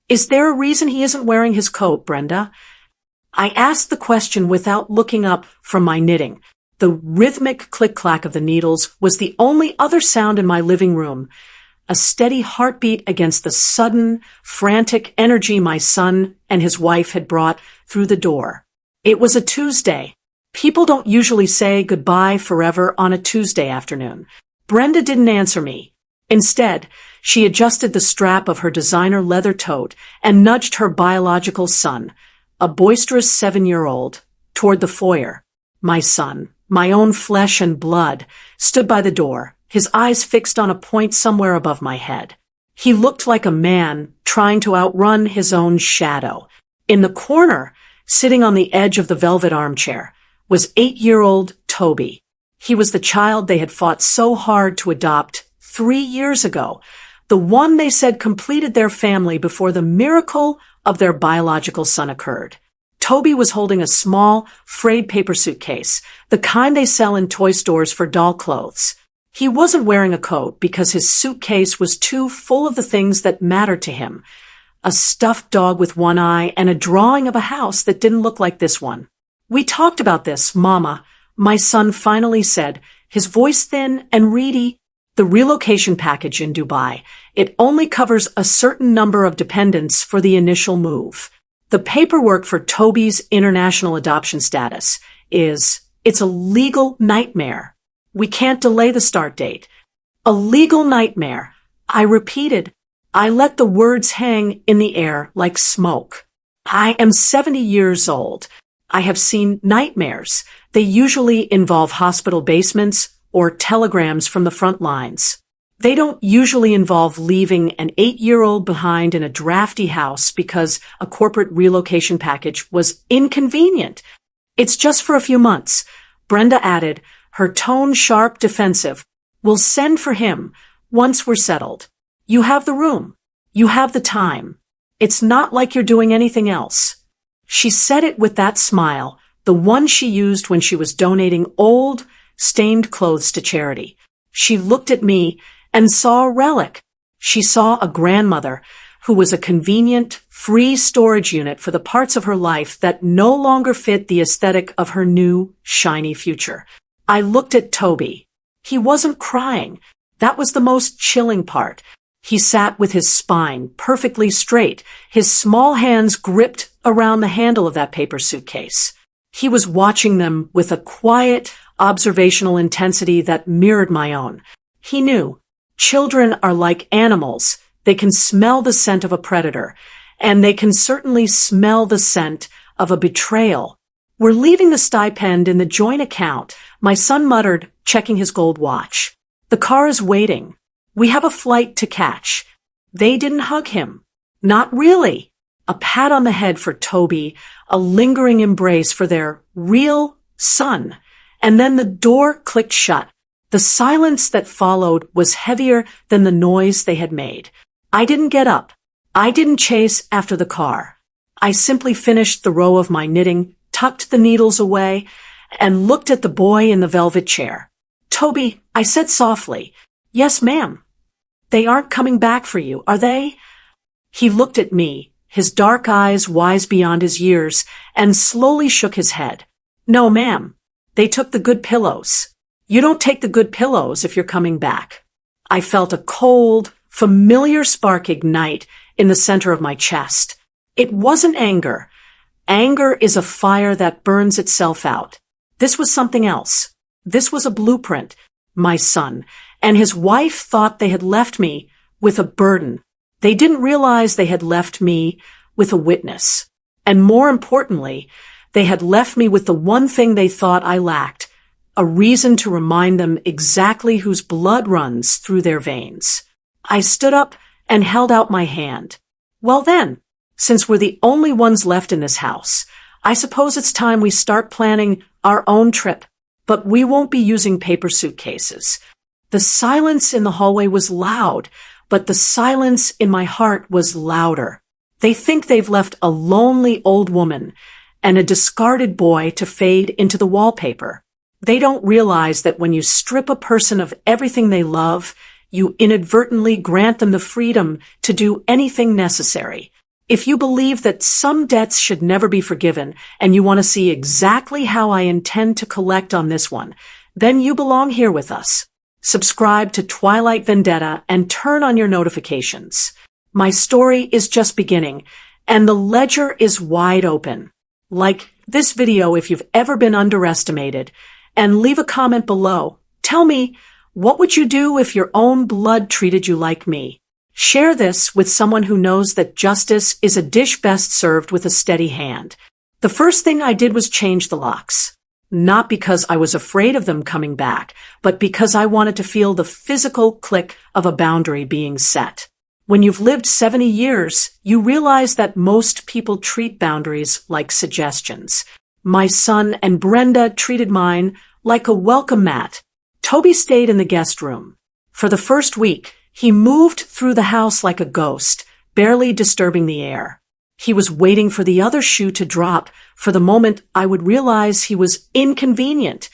Is there a reason he isn't wearing his coat, Brenda? I asked the question without looking up from my knitting. The rhythmic click-clack of the needles was the only other sound in my living room, a steady heartbeat against the sudden, frantic energy my son and his wife had brought through the door. It was a Tuesday. People don't usually say goodbye forever on a Tuesday afternoon. Brenda didn't answer me. Instead, she adjusted the strap of her designer leather tote and nudged her biological son, a boisterous 7-year-old, toward the foyer. My son, my own flesh and blood, stood by the door, his eyes fixed on a point somewhere above my head. He looked like a man trying to outrun his own shadow. In the corner, sitting on the edge of the velvet armchair, was 8-year-old Toby. He was the child they had fought so hard to adopt 3 years ago, the one they said completed their family before the miracle of their biological son occurred. Toby was holding a small, frayed paper suitcase, the kind they sell in toy stores for doll clothes. He wasn't wearing a coat because his suitcase was too full of the things that mattered to him. A stuffed dog with one eye and a drawing of a house that didn't look like this one. "We talked about this, Mama," my son finally said, his voice thin and reedy. "The relocation package in Dubai. It only covers a certain number of dependents for the initial move. The paperwork for Toby's international adoption status it's a legal nightmare. We can't delay the start date." A legal nightmare, I repeated. I let the words hang in the air like smoke. I am 70 years old. I have seen nightmares. They usually involve hospital basements or telegrams from the front lines. They don't usually involve leaving an 8-year-old behind in a drafty house because a corporate relocation package was inconvenient. "It's just for a few months," Brenda added, her tone sharp, defensive. "We'll send for him once we're settled. You have the room. You have the time. It's not like you're doing anything else." She said it with that smile, the one she used when she was donating old, stained clothes to charity. She looked at me and saw a relic. She saw a grandmother who was a convenient, free storage unit for the parts of her life that no longer fit the aesthetic of her new, shiny future. I looked at Toby. He wasn't crying. That was the most chilling part. He sat with his spine perfectly straight, his small hands gripped around the handle of that paper suitcase. He was watching them with a quiet, observational intensity that mirrored my own. He knew. Children are like animals. They can smell the scent of a predator, and they can certainly smell the scent of a betrayal. "We're leaving the stipend in the joint account," my son muttered, checking his gold watch. "The car is waiting. We have a flight to catch." They didn't hug him. Not really. A pat on the head for Toby, a lingering embrace for their real son. And then the door clicked shut. The silence that followed was heavier than the noise they had made. I didn't get up. I didn't chase after the car. I simply finished the row of my knitting, tucked the needles away, and looked at the boy in the velvet chair. "Toby," I said softly. "Yes, ma'am." "They aren't coming back for you, are they?" He looked at me, his dark eyes wise beyond his years, and slowly shook his head. "No, ma'am. They took the good pillows. You don't take the good pillows if you're coming back." I felt a cold, familiar spark ignite in the center of my chest. It wasn't anger. Anger is a fire that burns itself out. This was something else. This was a blueprint. My son and his wife thought they had left me with a burden. They didn't realize they had left me with a witness. And more importantly, they had left me with the one thing they thought I lacked, a reason to remind them exactly whose blood runs through their veins. I stood up and held out my hand. "Well then, since we're the only ones left in this house, I suppose it's time we start planning our own trip. But we won't be using paper suitcases." The silence in the hallway was loud, but the silence in my heart was louder. They think they've left a lonely old woman and a discarded boy to fade into the wallpaper. They don't realize that when you strip a person of everything they love, you inadvertently grant them the freedom to do anything necessary. If you believe that some debts should never be forgiven and you want to see exactly how I intend to collect on this one, then you belong here with us. Subscribe to Twilight Vendetta and turn on your notifications. My story is just beginning, and the ledger is wide open. Like this video if you've ever been underestimated, and leave a comment below. Tell me, what would you do if your own blood treated you like me? Share this with someone who knows that justice is a dish best served with a steady hand. The first thing I did was change the locks. Not because I was afraid of them coming back, but because I wanted to feel the physical click of a boundary being set. When you've lived 70 years, you realize that most people treat boundaries like suggestions. My son and Brenda treated mine like a welcome mat. Toby stayed in the guest room. For the first week, he moved through the house like a ghost, barely disturbing the air. He was waiting for the other shoe to drop for the moment I would realize he was inconvenient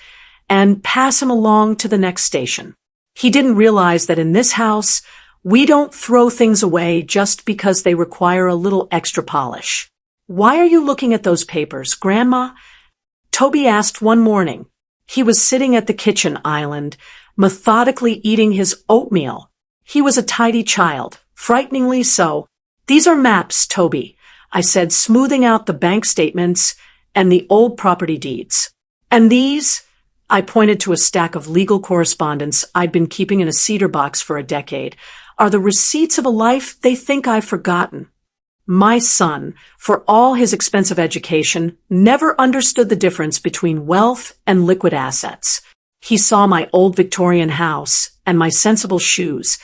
and pass him along to the next station. He didn't realize that in this house, we don't throw things away just because they require a little extra polish. Why are you looking at those papers, Grandma? Toby asked one morning. He was sitting at the kitchen island, methodically eating his oatmeal. He was a tidy child, frighteningly so. These are maps, Toby, I said, smoothing out the bank statements and the old property deeds. And these, I pointed to a stack of legal correspondence I'd been keeping in a cedar box for a decade, are the receipts of a life they think I've forgotten. My son, for all his expensive education, never understood the difference between wealth and liquid assets. He saw my old Victorian house and my sensible shoes,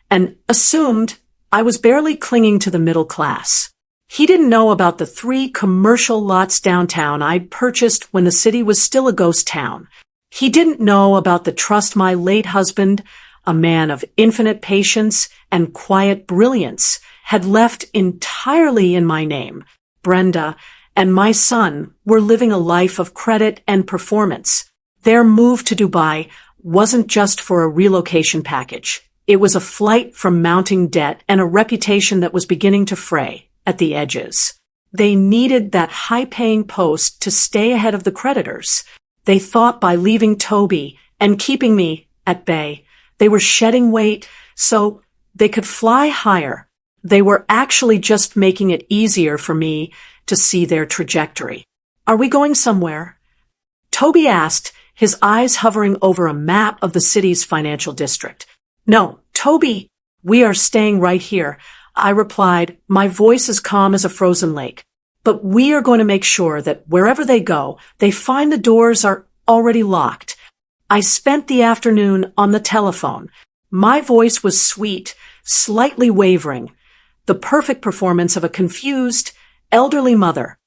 and assumed I was barely clinging to the middle class. He didn't know about the 3 commercial lots downtown I'd purchased when the city was still a ghost town. He didn't know about the trust my late husband, a man of infinite patience and quiet brilliance, had left entirely in my name. Brenda and my son were living a life of credit and performance. Their move to Dubai wasn't just for a relocation package. It was a flight from mounting debt and a reputation that was beginning to fray at the edges. They needed that high-paying post to stay ahead of the creditors. They thought by leaving Toby and keeping me at bay, they were shedding weight so they could fly higher. They were actually just making it easier for me to see their trajectory. Are we going somewhere? Toby asked, his eyes hovering over a map of the city's financial district. No, Toby, we are staying right here, I replied, my voice as calm as a frozen lake. But we are going to make sure that wherever they go, they find the doors are already locked. I spent the afternoon on the telephone. My voice was sweet, slightly wavering, the perfect performance of a confused, elderly mother.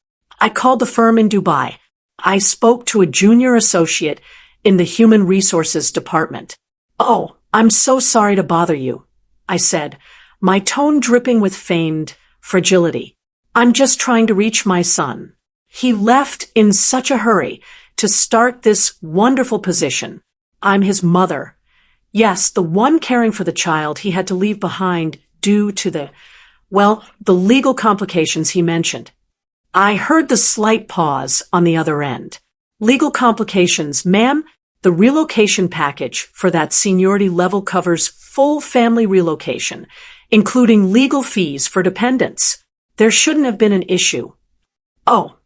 I called the firm in Dubai. I spoke to a junior associate in the human resources department. Oh, I'm so sorry to bother you, I said, my tone dripping with feigned fragility. I'm just trying to reach my son. He left in such a hurry to start this wonderful position. I'm his mother. Yes, the one caring for the child he had to leave behind due to the legal complications he mentioned. I heard the slight pause on the other end. Legal complications, ma'am? The relocation package for that seniority level covers full family relocation, including legal fees for dependents. There shouldn't have been an issue. Oh,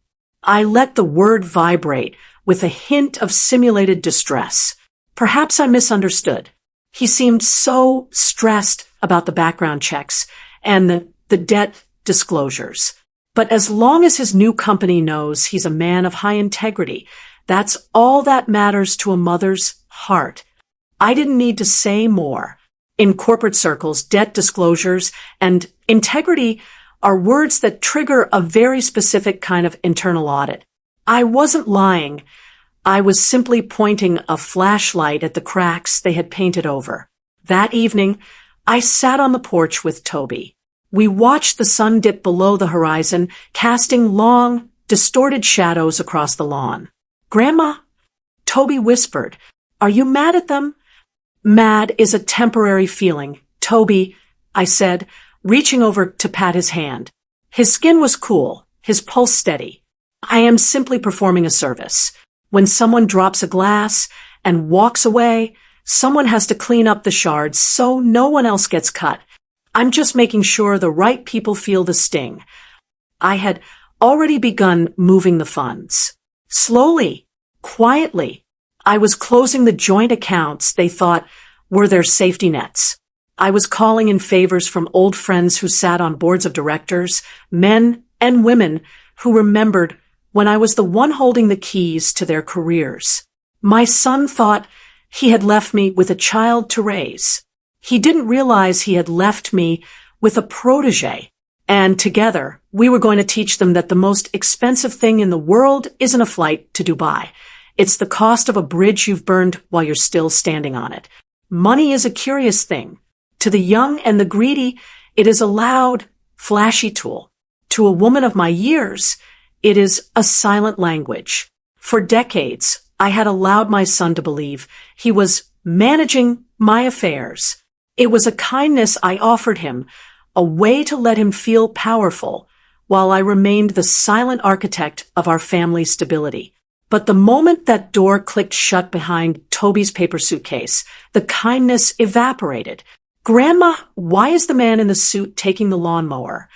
I let the word vibrate with a hint of simulated distress. Perhaps I misunderstood. He seemed so stressed about the background checks and the debt disclosures. But as long as his new company knows he's a man of high integrity, that's all that matters to a mother's heart. I didn't need to say more. In corporate circles, debt disclosures and integrity are words that trigger a very specific kind of internal audit. I wasn't lying. I was simply pointing a flashlight at the cracks they had painted over. That evening, I sat on the porch with Toby. We watched the sun dip below the horizon, casting long, distorted shadows across the lawn. Grandma, Toby whispered, are you mad at them? Mad is a temporary feeling. Toby, I said, reaching over to pat his hand. His skin was cool, his pulse steady. I am simply performing a service. When someone drops a glass and walks away, someone has to clean up the shards so no one else gets cut. I'm just making sure the right people feel the sting. I had already begun moving the funds. Slowly, quietly, I was closing the joint accounts they thought were their safety nets. I was calling in favors from old friends who sat on boards of directors, men and women who remembered when I was the one holding the keys to their careers. My son thought he had left me with a child to raise. He didn't realize he had left me with a protege, and together we were going to teach them that the most expensive thing in the world isn't a flight to Dubai. It's the cost of a bridge you've burned while you're still standing on it. Money is a curious thing. To the young and the greedy, it is a loud, flashy tool. To a woman of my years, it is a silent language. For decades, I had allowed my son to believe he was managing my affairs. It was a kindness I offered him, a way to let him feel powerful, while I remained the silent architect of our family's stability. But the moment that door clicked shut behind Toby's paper suitcase, the kindness evaporated. "Grandma, why is the man in the suit taking the lawnmower?"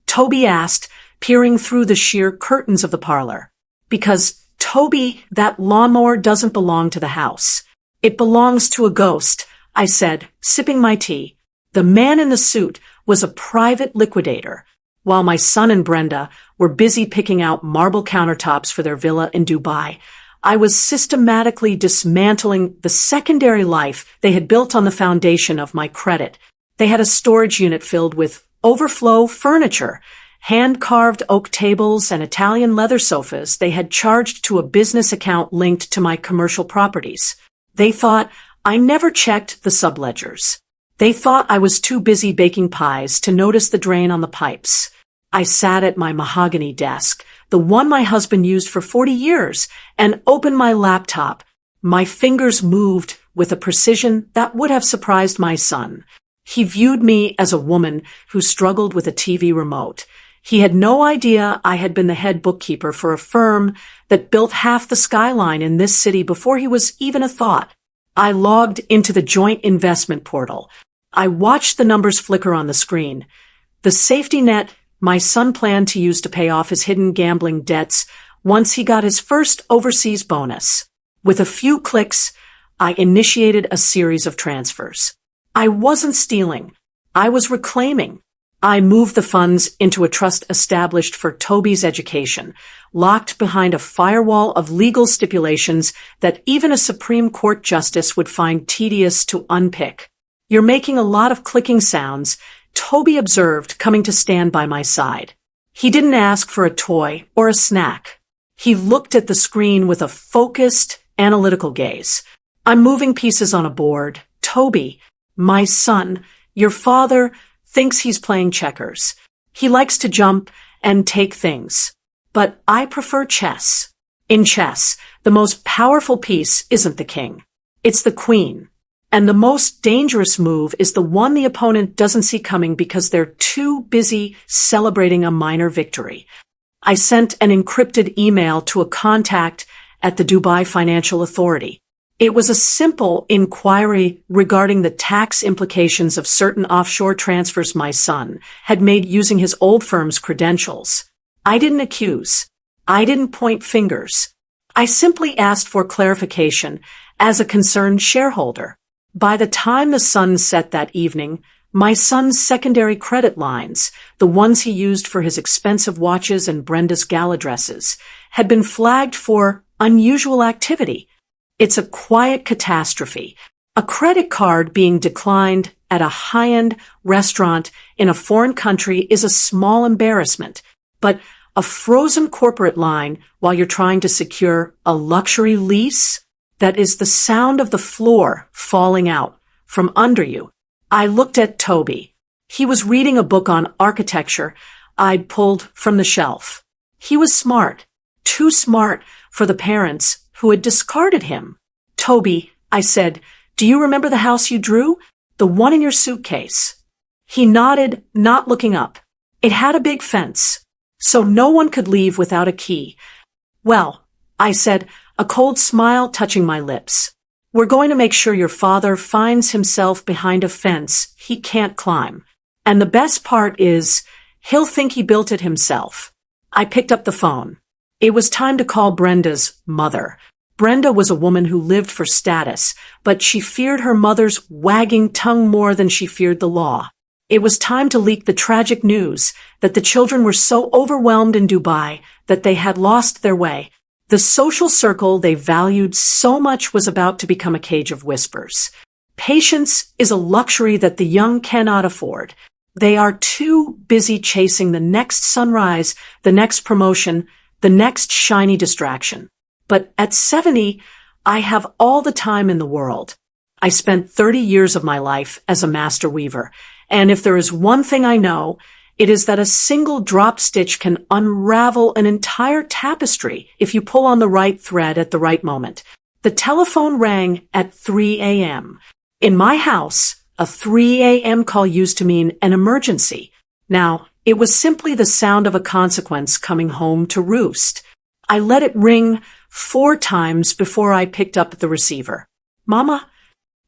Toby asked, peering through the sheer curtains of the parlor. "Because, Toby, that lawnmower doesn't belong to the house. It belongs to a ghost," I said, sipping my tea. The man in the suit was a private liquidator. While my son and Brenda were busy picking out marble countertops for their villa in Dubai, I was systematically dismantling the secondary life they had built on the foundation of my credit. They had a storage unit filled with overflow furniture, hand-carved oak tables and Italian leather sofas they had charged to a business account linked to my commercial properties. They thought I never checked the subledgers. They thought I was too busy baking pies to notice the drain on the pipes. I sat at my mahogany desk, the one my husband used for 40 years, and opened my laptop. My fingers moved with a precision that would have surprised my son. He viewed me as a woman who struggled with a TV remote. He had no idea I had been the head bookkeeper for a firm that built half the skyline in this city before he was even a thought. I logged into the joint investment portal. I watched the numbers flicker on the screen. The safety net my son planned to use to pay off his hidden gambling debts once he got his first overseas bonus. With a few clicks, I initiated a series of transfers. I wasn't stealing. I was reclaiming. I moved the funds into a trust established for Toby's education, locked behind a firewall of legal stipulations that even a Supreme Court justice would find tedious to unpick. "You're making a lot of clicking sounds," Toby observed, coming to stand by my side. He didn't ask for a toy or a snack. He looked at the screen with a focused, analytical gaze. "I'm moving pieces on a board. Toby, my son, your father thinks he's playing checkers. He likes to jump and take things. But I prefer chess. In chess, the most powerful piece isn't the king. It's the queen. And the most dangerous move is the one the opponent doesn't see coming because they're too busy celebrating a minor victory." I sent an encrypted email to a contact at the Dubai Financial Authority. It was a simple inquiry regarding the tax implications of certain offshore transfers my son had made using his old firm's credentials. I didn't accuse. I didn't point fingers. I simply asked for clarification as a concerned shareholder. By the time the sun set that evening, my son's secondary credit lines, the ones he used for his expensive watches and Brenda's gala dresses, had been flagged for unusual activity. It's a quiet catastrophe. A credit card being declined at a high-end restaurant in a foreign country is a small embarrassment, but a frozen corporate line while you're trying to secure a luxury lease? That is the sound of the floor falling out from under you. I looked at Toby. He was reading a book on architecture I'd pulled from the shelf. He was smart, too smart for the parents who had discarded him. "Toby," I said, "do you remember the house you drew? The one in your suitcase?" He nodded, not looking up. It had a big fence, so no one could leave without a key. Well, I said, a cold smile touching my lips. We're going to make sure your father finds himself behind a fence he can't climb. And the best part is, he'll think he built it himself. I picked up the phone. It was time to call Brenda's mother. Brenda was a woman who lived for status, but she feared her mother's wagging tongue more than she feared the law. It was time to leak the tragic news that the children were so overwhelmed in Dubai that they had lost their way. The social circle they valued so much was about to become a cage of whispers. Patience is a luxury that the young cannot afford. They are too busy chasing the next sunrise, the next promotion, the next shiny distraction. But at 70, I have all the time in the world. I spent 30 years of my life as a master weaver, and if there is one thing I know, it is that a single drop stitch can unravel an entire tapestry if you pull on the right thread at the right moment. The telephone rang at 3 a.m. In my house, a 3 a.m. call used to mean an emergency. Now, it was simply the sound of a consequence coming home to roost. I let it ring 4 times before I picked up the receiver. Mama?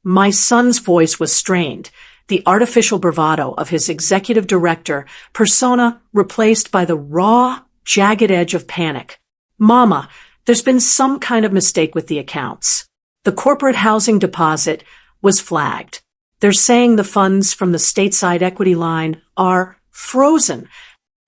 My son's voice was strained, the artificial bravado of his executive director persona replaced by the raw, jagged edge of panic. Mama, there's been some kind of mistake with the accounts. The corporate housing deposit was flagged. They're saying the funds from the stateside equity line are frozen.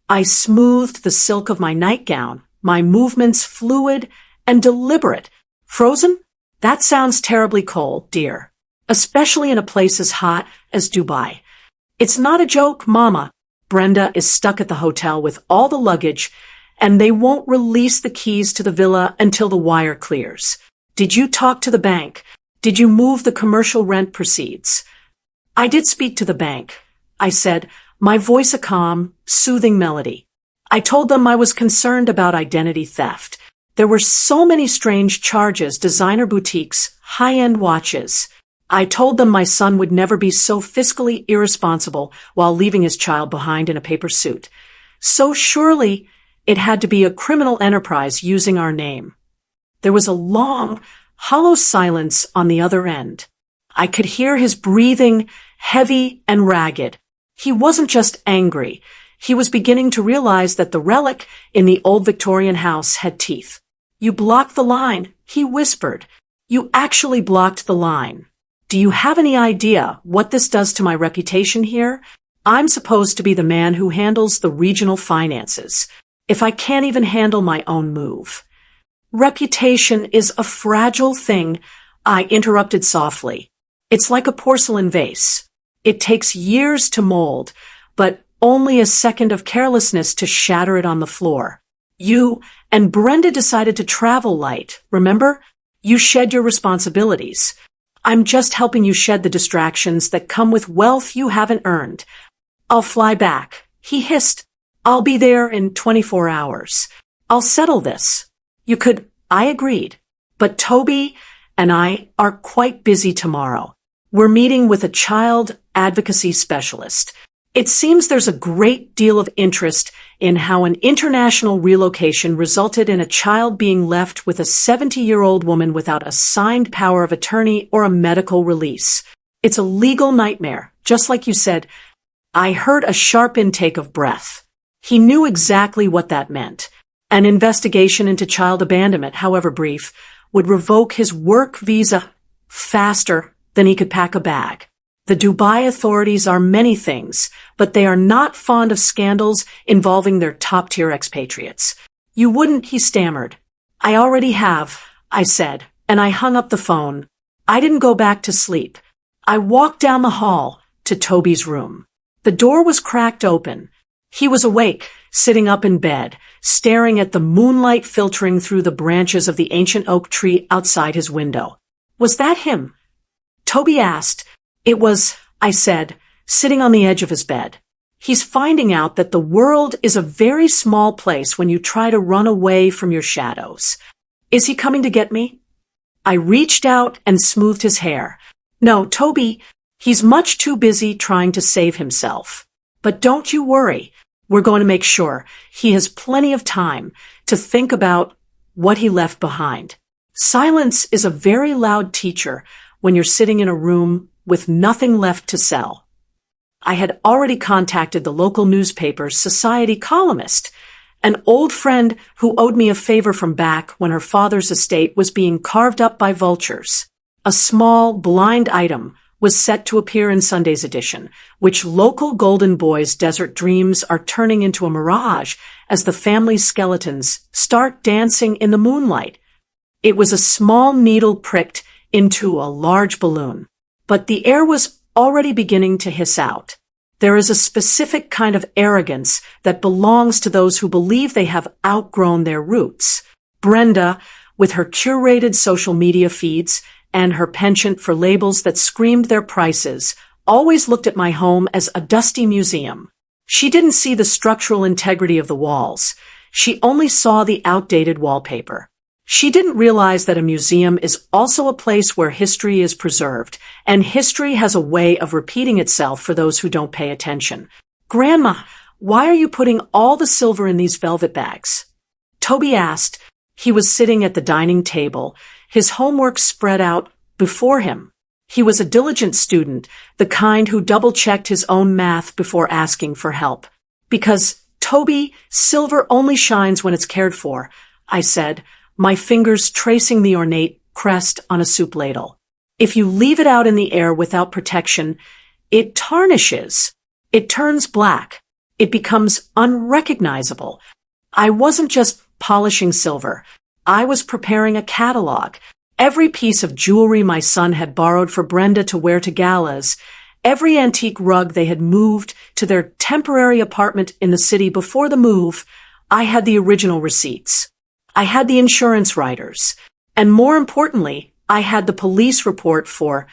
I smoothed the silk of my nightgown, my movements fluid and deliberate. Frozen? That sounds terribly cold, dear. Especially in a place as hot as Dubai. It's not a joke, Mama. Brenda is stuck at the hotel with all the luggage, and they won't release the keys to the villa until the wire clears. Did you talk to the bank? Did you move the commercial rent proceeds? I did speak to the bank, I said, my voice a calm, soothing melody. I told them I was concerned about identity theft. There were so many strange charges, designer boutiques, high-end watches. I told them my son would never be so fiscally irresponsible while leaving his child behind in a paper suit. So surely it had to be a criminal enterprise using our name. There was a long, hollow silence on the other end. I could hear his breathing, heavy and ragged. He wasn't just angry. He was beginning to realize that the relic in the old Victorian house had teeth. You blocked the line, he whispered. You actually blocked the line. Do you have any idea what this does to my reputation here? I'm supposed to be the man who handles the regional finances. If I can't even handle my own move. Reputation is a fragile thing, I interrupted softly. It's like a porcelain vase. It takes years to mold, but only a second of carelessness to shatter it on the floor. You and Brenda decided to travel light, remember? You shed your responsibilities. I'm just helping you shed the distractions that come with wealth you haven't earned. I'll fly back, he hissed. I'll be there in 24 hours. I'll settle this. You could, I agreed. But Toby and I are quite busy tomorrow. We're meeting with a child advocacy specialist. It seems there's a great deal of interest in how an international relocation resulted in a child being left with a 70-year-old woman without a signed power of attorney or a medical release. It's a legal nightmare, just like you said. I heard a sharp intake of breath. He knew exactly what that meant. An investigation into child abandonment, however brief, would revoke his work visa faster than he could pack a bag. The Dubai authorities are many things, but they are not fond of scandals involving their top-tier expatriates. You wouldn't, he stammered. I already have, I said, and I hung up the phone. I didn't go back to sleep. I walked down the hall to Toby's room. The door was cracked open. He was awake, sitting up in bed, staring at the moonlight filtering through the branches of the ancient oak tree outside his window. Was that him? Toby asked. It was, I said, sitting on the edge of his bed. He's finding out that the world is a very small place when you try to run away from your shadows. Is he coming to get me? I reached out and smoothed his hair. No, Toby, he's much too busy trying to save himself. But don't you worry. We're going to make sure he has plenty of time to think about what he left behind. Silence is a very loud teacher when you're sitting in a room with nothing left to sell. I had already contacted the local newspaper's society columnist, an old friend who owed me a favor from back when her father's estate was being carved up by vultures. A small, blind item was set to appear in Sunday's edition, which local Golden Boys' desert dreams are turning into a mirage as the family's skeletons start dancing in the moonlight. It was a small needle pricked into a large balloon, but the air was already beginning to hiss out. There is a specific kind of arrogance that belongs to those who believe they have outgrown their roots. Brenda, with her curated social media feeds and her penchant for labels that screamed their prices, always looked at my home as a dusty museum. She didn't see the structural integrity of the walls. She only saw the outdated wallpaper. She didn't realize that a museum is also a place where history is preserved, and history has a way of repeating itself for those who don't pay attention. "Grandma, why are you putting all the silver in these velvet bags?" Toby asked. He was sitting at the dining table, his homework spread out before him. He was a diligent student, the kind who double-checked his own math before asking for help. "Because, Toby, silver only shines when it's cared for," I said, my fingers tracing the ornate crest on a soup ladle. "If you leave it out in the air without protection, it tarnishes. It turns black. It becomes unrecognizable." I wasn't just polishing silver. I was preparing a catalog. Every piece of jewelry my son had borrowed for Brenda to wear to galas, every antique rug they had moved to their temporary apartment in the city before the move, I had the original receipts. I had the insurance writers, and more importantly, I had the police report for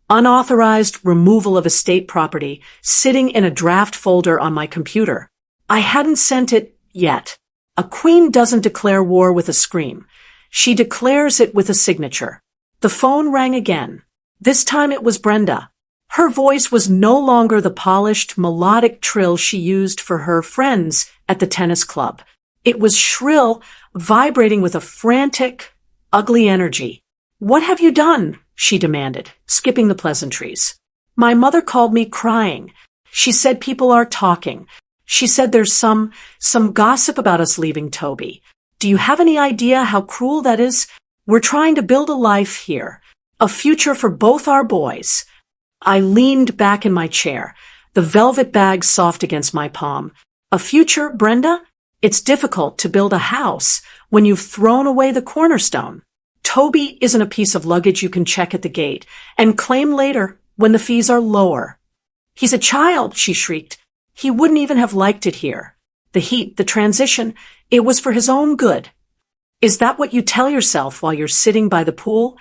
unauthorized removal of estate property sitting in a draft folder on my computer. I hadn't sent it yet. A queen doesn't declare war with a scream. She declares it with a signature. The phone rang again. This time it was Brenda. Her voice was no longer the polished, melodic trill she used for her friends at the tennis club. It was shrill, vibrating with a frantic, ugly energy. "What have you done?" she demanded, skipping the pleasantries. "My mother called me crying. She said people are talking. She said there's some gossip about us leaving Toby. Do you have any idea how cruel that is? We're trying to build a life here, a future for both our boys." I leaned back in my chair, the velvet bag soft against my palm. "A future, Brenda? It's difficult to build a house when you've thrown away the cornerstone. Toby isn't a piece of luggage you can check at the gate and claim later when the fees are lower." "He's a child," she shrieked. "He wouldn't even have liked it here. The heat, the transition, it was for his own good." "Is that what you tell yourself while you're sitting by the pool?"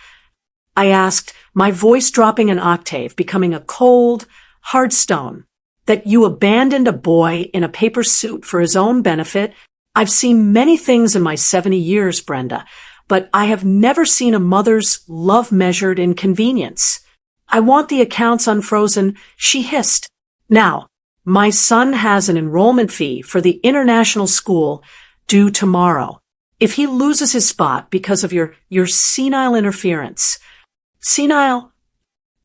I asked, my voice dropping an octave, becoming a cold, hard stone. "That you abandoned a boy in a paper suit for his own benefit? I've seen many things in my 70 years, Brenda, but I have never seen a mother's love measured in convenience. I want the accounts unfrozen," she hissed. "Now, my son has an enrollment fee for the international school due tomorrow. If he loses his spot because of your senile interference..." Senile?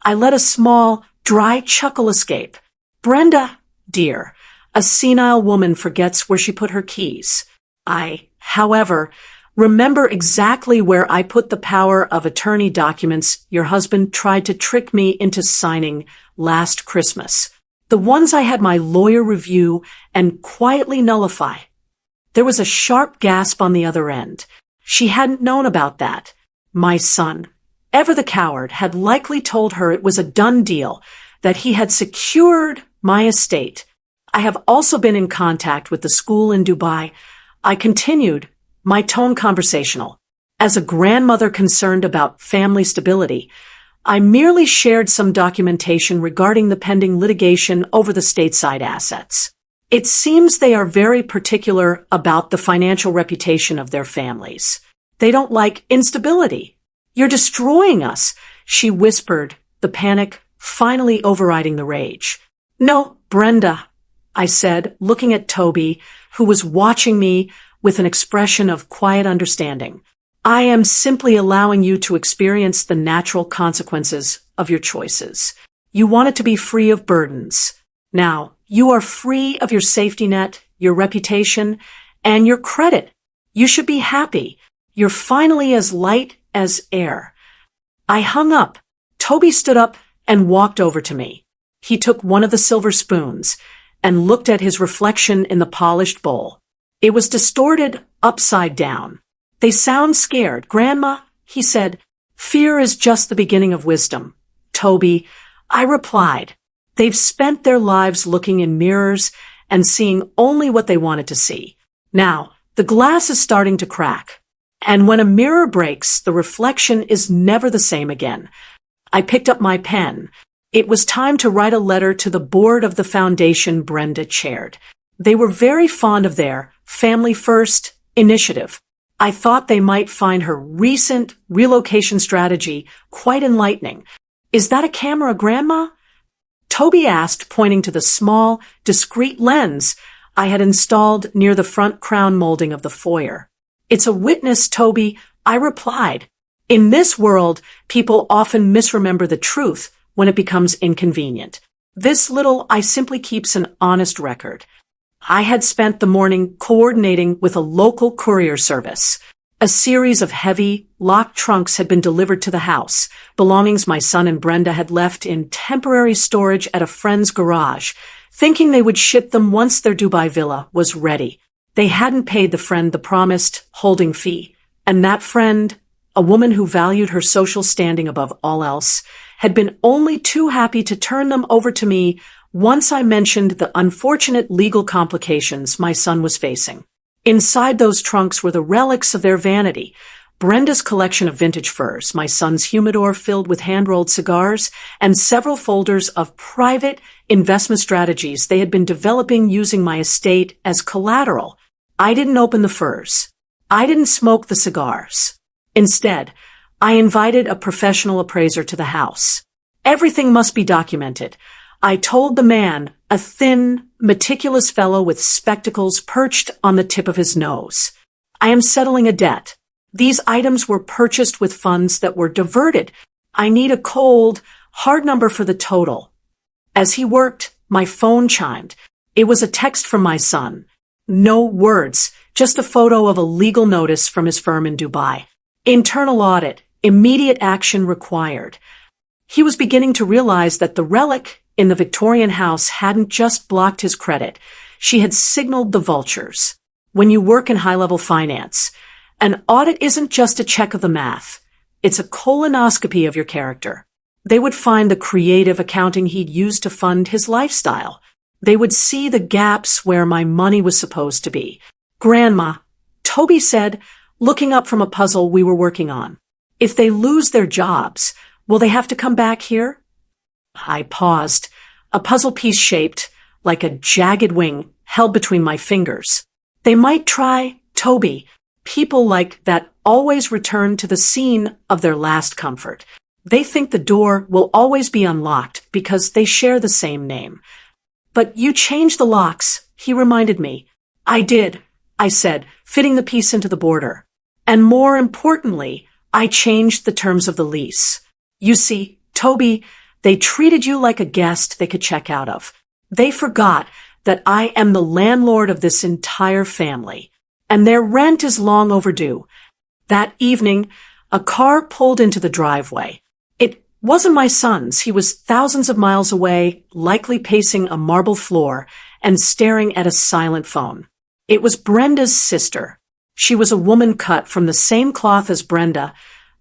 I let a small, dry chuckle escape. "Brenda, dear, a senile woman forgets where she put her keys. I, however, remember exactly where I put the power of attorney documents your husband tried to trick me into signing last Christmas. The ones I had my lawyer review and quietly nullify." There was a sharp gasp on the other end. She hadn't known about that. My son, ever the coward, had likely told her it was a done deal, that he had secured my estate. "I have also been in contact with the school in Dubai," I continued, my tone conversational. As a grandmother concerned about family stability, I merely shared some documentation regarding the pending litigation over the stateside assets. "It seems they are very particular about the financial reputation of their families. They don't like instability." "You're destroying us," she whispered, the panic finally overriding the rage. "No, Brenda, I said, looking at Toby, who was watching me with an expression of quiet understanding. I am simply allowing you to experience the natural consequences of your choices. You want it to be free of burdens. Now, you are free of your safety net, your reputation, and your credit. You should be happy. You're finally as light as air. I hung up. Toby stood up and walked over to me. He took one of the silver spoons and looked at his reflection in the polished bowl. It was distorted upside down. They sound scared, Grandma, he said. Fear is just the beginning of wisdom. Toby, I replied. They've spent their lives looking in mirrors and seeing only what they wanted to see. Now, the glass is starting to crack. And when a mirror breaks, the reflection is never the same again. I picked up my pen. It was time to write a letter to the board of the foundation Brenda chaired. They were very fond of their Family First initiative. I thought they might find her recent relocation strategy quite enlightening. Is that a camera, Grandma? Toby asked, pointing to the small, discreet lens I had installed near the front crown molding of the foyer. It's a witness, Toby, I replied. In this world, people often misremember the truth when it becomes inconvenient. This little eye simply keeps an honest record. I had spent the morning coordinating with a local courier service. A series of heavy, locked trunks had been delivered to the house, belongings my son and Brenda had left in temporary storage at a friend's garage, thinking they would ship them once their Dubai villa was ready. They hadn't paid the friend the promised holding fee, and that friend, a woman who valued her social standing above all else, had been only too happy to turn them over to me once I mentioned the unfortunate legal complications my son was facing. Inside those trunks were the relics of their vanity, Brenda's collection of vintage furs, my son's humidor filled with hand-rolled cigars, and several folders of private investment strategies they had been developing using my estate as collateral. I didn't open the furs. I didn't smoke the cigars. Instead, I invited a professional appraiser to the house. Everything must be documented. I told the man, a thin, meticulous fellow with spectacles perched on the tip of his nose. I am settling a debt. These items were purchased with funds that were diverted. I need a cold, hard number for the total. As he worked, my phone chimed. It was a text from my son. No words, just a photo of a legal notice from his firm in Dubai. Internal audit, immediate action required. He was beginning to realize that the relic in the Victorian house hadn't just blocked his credit. She had signaled the vultures. When you work in high-level finance, an audit isn't just a check of the math. It's a colonoscopy of your character. They would find the creative accounting he'd used to fund his lifestyle. They would see the gaps where my money was supposed to be. Grandma, Toby said, looking up from a puzzle we were working on. If they lose their jobs, will they have to come back here? I paused, a puzzle piece shaped like a jagged wing held between my fingers. They might try, Toby. People like that always return to the scene of their last comfort. They think the door will always be unlocked because they share the same name. But you changed the locks, he reminded me. I did, I said, fitting the piece into the border. And more importantly, I changed the terms of the lease. You see, Toby, they treated you like a guest they could check out of. They forgot that I am the landlord of this entire family, and their rent is long overdue. That evening, a car pulled into the driveway. It wasn't my son's. He was thousands of miles away, likely pacing a marble floor and staring at a silent phone. It was Brenda's sister. She was a woman cut from the same cloth as Brenda,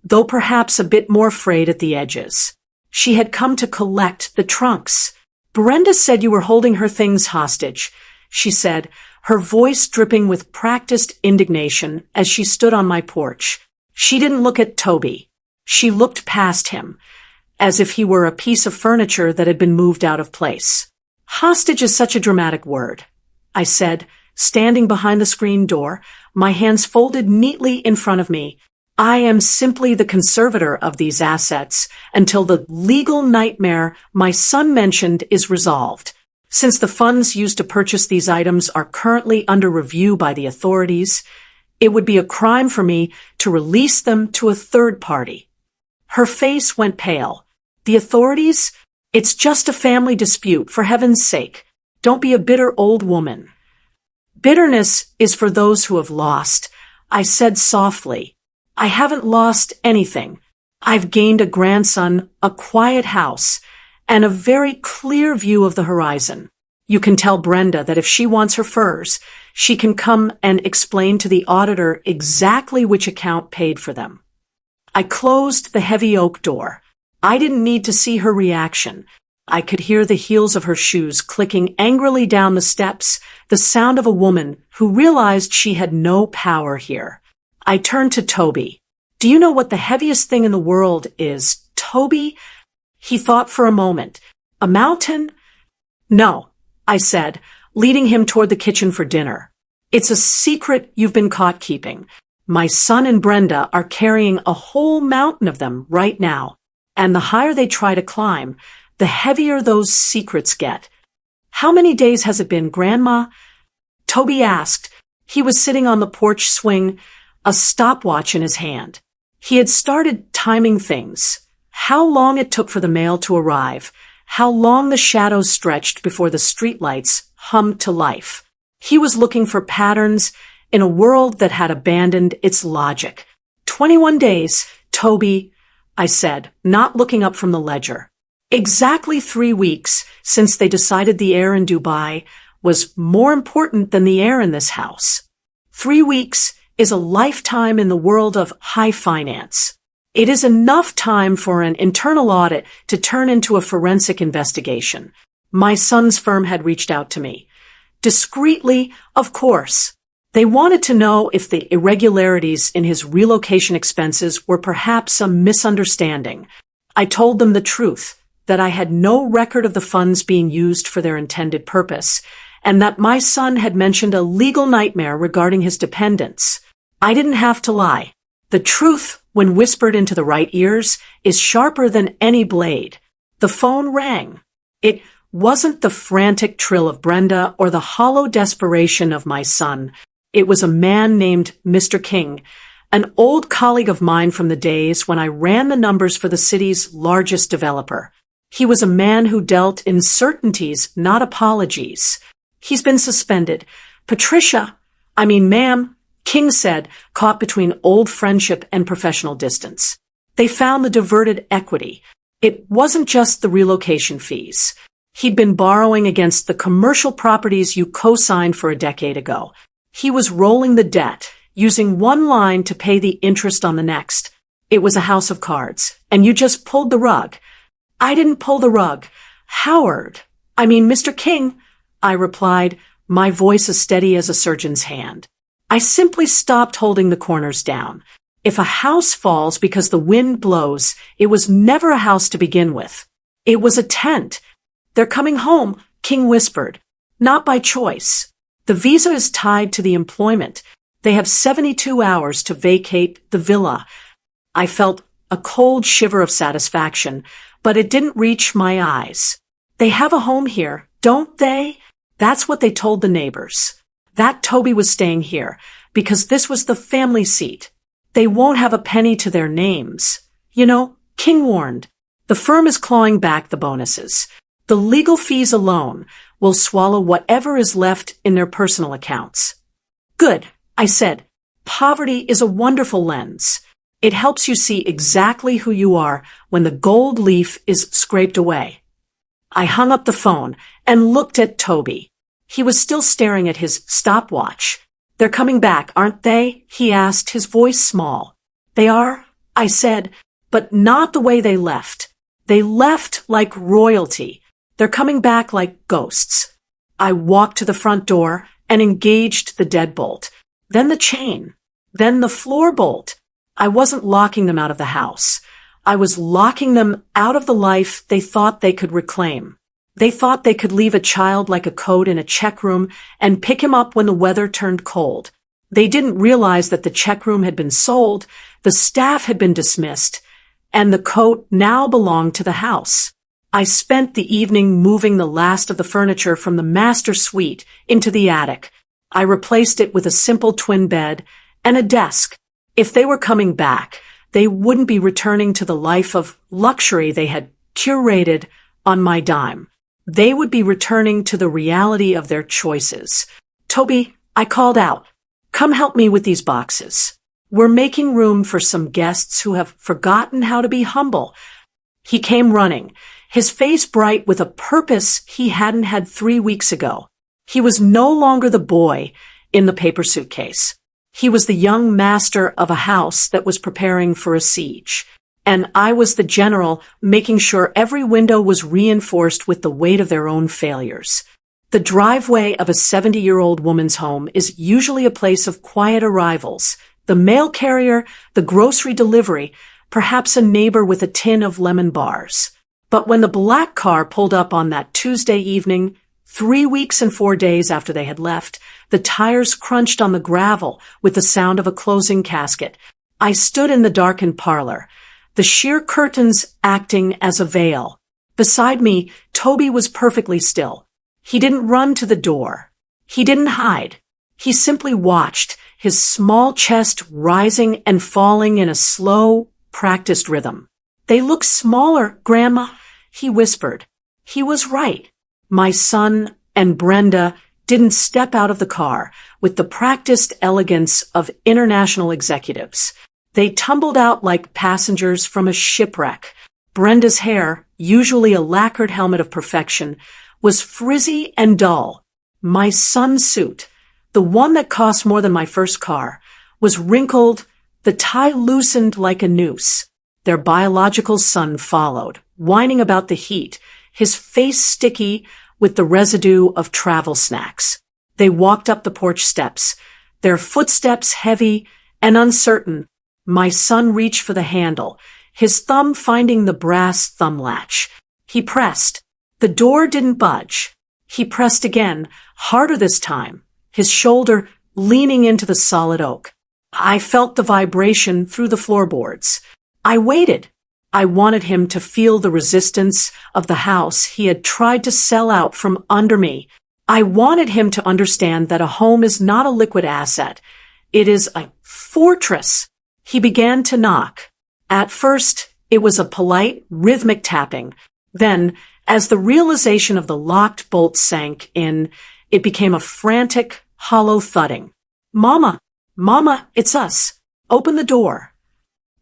though perhaps a bit more frayed at the edges. She had come to collect the trunks. Brenda said you were holding her things hostage, she said, her voice dripping with practiced indignation as she stood on my porch. She didn't look at Toby. She looked past him, as if he were a piece of furniture that had been moved out of place. Hostage is such a dramatic word, I said, standing behind the screen door, my hands folded neatly in front of me. I am simply the conservator of these assets until the legal nightmare my son mentioned is resolved. Since the funds used to purchase these items are currently under review by the authorities, it would be a crime for me to release them to a third party. Her face went pale. The authorities? It's just a family dispute, for heaven's sake. Don't be a bitter old woman. Bitterness is for those who have lost, I said softly. I haven't lost anything. I've gained a grandson, a quiet house, and a very clear view of the horizon. You can tell Brenda that if she wants her furs, she can come and explain to the auditor exactly which account paid for them. I closed the heavy oak door. I didn't need to see her reaction. I could hear the heels of her shoes clicking angrily down the steps, the sound of a woman who realized she had no power here. I turned to Toby. Do you know what the heaviest thing in the world is, Toby? He thought for a moment. A mountain? No, I said, leading him toward the kitchen for dinner. It's a secret you've been caught keeping. My son and Brenda are carrying a whole mountain of them right now, and the higher they try to climb, the heavier those secrets get. How many days has it been, Grandma? Toby asked. He was sitting on the porch swing, a stopwatch in his hand. He had started timing things. How long it took for the mail to arrive, how long the shadows stretched before the streetlights hummed to life. He was looking for patterns in a world that had abandoned its logic. 21 days, Toby, I said, not looking up from the ledger. Exactly 3 weeks since they decided the air in Dubai was more important than the air in this house. 3 weeks is a lifetime in the world of high finance. It is enough time for an internal audit to turn into a forensic investigation. My son's firm had reached out to me. Discreetly, of course. They wanted to know if the irregularities in his relocation expenses were perhaps a misunderstanding. I told them the truth, that I had no record of the funds being used for their intended purpose, and that my son had mentioned a legal nightmare regarding his dependents. I didn't have to lie. The truth, when whispered into the right ears, is sharper than any blade. The phone rang. It wasn't the frantic trill of Brenda or the hollow desperation of my son. It was a man named Mr. King, an old colleague of mine from the days when I ran the numbers for the city's largest developer. He was a man who dealt in certainties, not apologies. He's been suspended. Ma'am, King said, caught between old friendship and professional distance. They found the diverted equity. It wasn't just the relocation fees. He'd been borrowing against the commercial properties you co-signed for a decade ago. He was rolling the debt, using one line to pay the interest on the next. It was a house of cards, and you just pulled the rug. I didn't pull the rug. Mr. King, I replied, my voice as steady as a surgeon's hand. I simply stopped holding the corners down. If a house falls because the wind blows, it was never a house to begin with. It was a tent. They're coming home, King whispered. Not by choice. The visa is tied to the employment. They have 72 hours to vacate the villa. I felt a cold shiver of satisfaction, but it didn't reach my eyes. They have a home here, don't they? That's what they told the neighbors. That Toby was staying here, because this was the family seat. They won't have a penny to their names. King warned. The firm is clawing back the bonuses. The legal fees alone will swallow whatever is left in their personal accounts. Good, I said. Poverty is a wonderful lens. It helps you see exactly who you are when the gold leaf is scraped away. I hung up the phone and looked at Toby. He was still staring at his stopwatch. They're coming back, aren't they? He asked, his voice small. They are, I said, but not the way they left. They left like royalty. They're coming back like ghosts. I walked to the front door and engaged the deadbolt, then the chain, then the floor bolt. I wasn't locking them out of the house. I was locking them out of the life they thought they could reclaim. They thought they could leave a child like a coat in a check room and pick him up when the weather turned cold. They didn't realize that the check room had been sold, the staff had been dismissed, and the coat now belonged to the house. I spent the evening moving the last of the furniture from the master suite into the attic. I replaced it with a simple twin bed and a desk. If they were coming back, they wouldn't be returning to the life of luxury they had curated on my dime. They would be returning to the reality of their choices. Toby, I called out, come help me with these boxes. We're making room for some guests who have forgotten how to be humble. He came running, his face bright with a purpose he hadn't had 3 weeks ago. He was no longer the boy in the paper suitcase. He was the young master of a house that was preparing for a siege. And I was the general making sure every window was reinforced with the weight of their own failures. The driveway of a 70-year-old woman's home is usually a place of quiet arrivals. The mail carrier, the grocery delivery, perhaps a neighbor with a tin of lemon bars. But when the black car pulled up on that Tuesday evening, 3 weeks and 4 days after they had left, the tires crunched on the gravel with the sound of a closing casket. I stood in the darkened parlor, the sheer curtains acting as a veil. Beside me, Toby was perfectly still. He didn't run to the door. He didn't hide. He simply watched, his small chest rising and falling in a slow, practiced rhythm. They look smaller, Grandma, he whispered. He was right. My son and Brenda didn't step out of the car with the practiced elegance of international executives. They tumbled out like passengers from a shipwreck. Brenda's hair, usually a lacquered helmet of perfection, was frizzy and dull. My son's suit, the one that cost more than my first car, was wrinkled, the tie loosened like a noose. Their biological son followed, whining about the heat, his face sticky with the residue of travel snacks. They walked up the porch steps, their footsteps heavy and uncertain. My son reached for the handle, his thumb finding the brass thumb latch. He pressed. The door didn't budge. He pressed again, harder this time, his shoulder leaning into the solid oak. I felt the vibration through the floorboards. I waited. I wanted him to feel the resistance of the house he had tried to sell out from under me. I wanted him to understand that a home is not a liquid asset. It is a fortress. He began to knock. At first, it was a polite, rhythmic tapping. Then, as the realization of the locked bolt sank in, it became a frantic, hollow thudding. Mama, it's us. Open the door.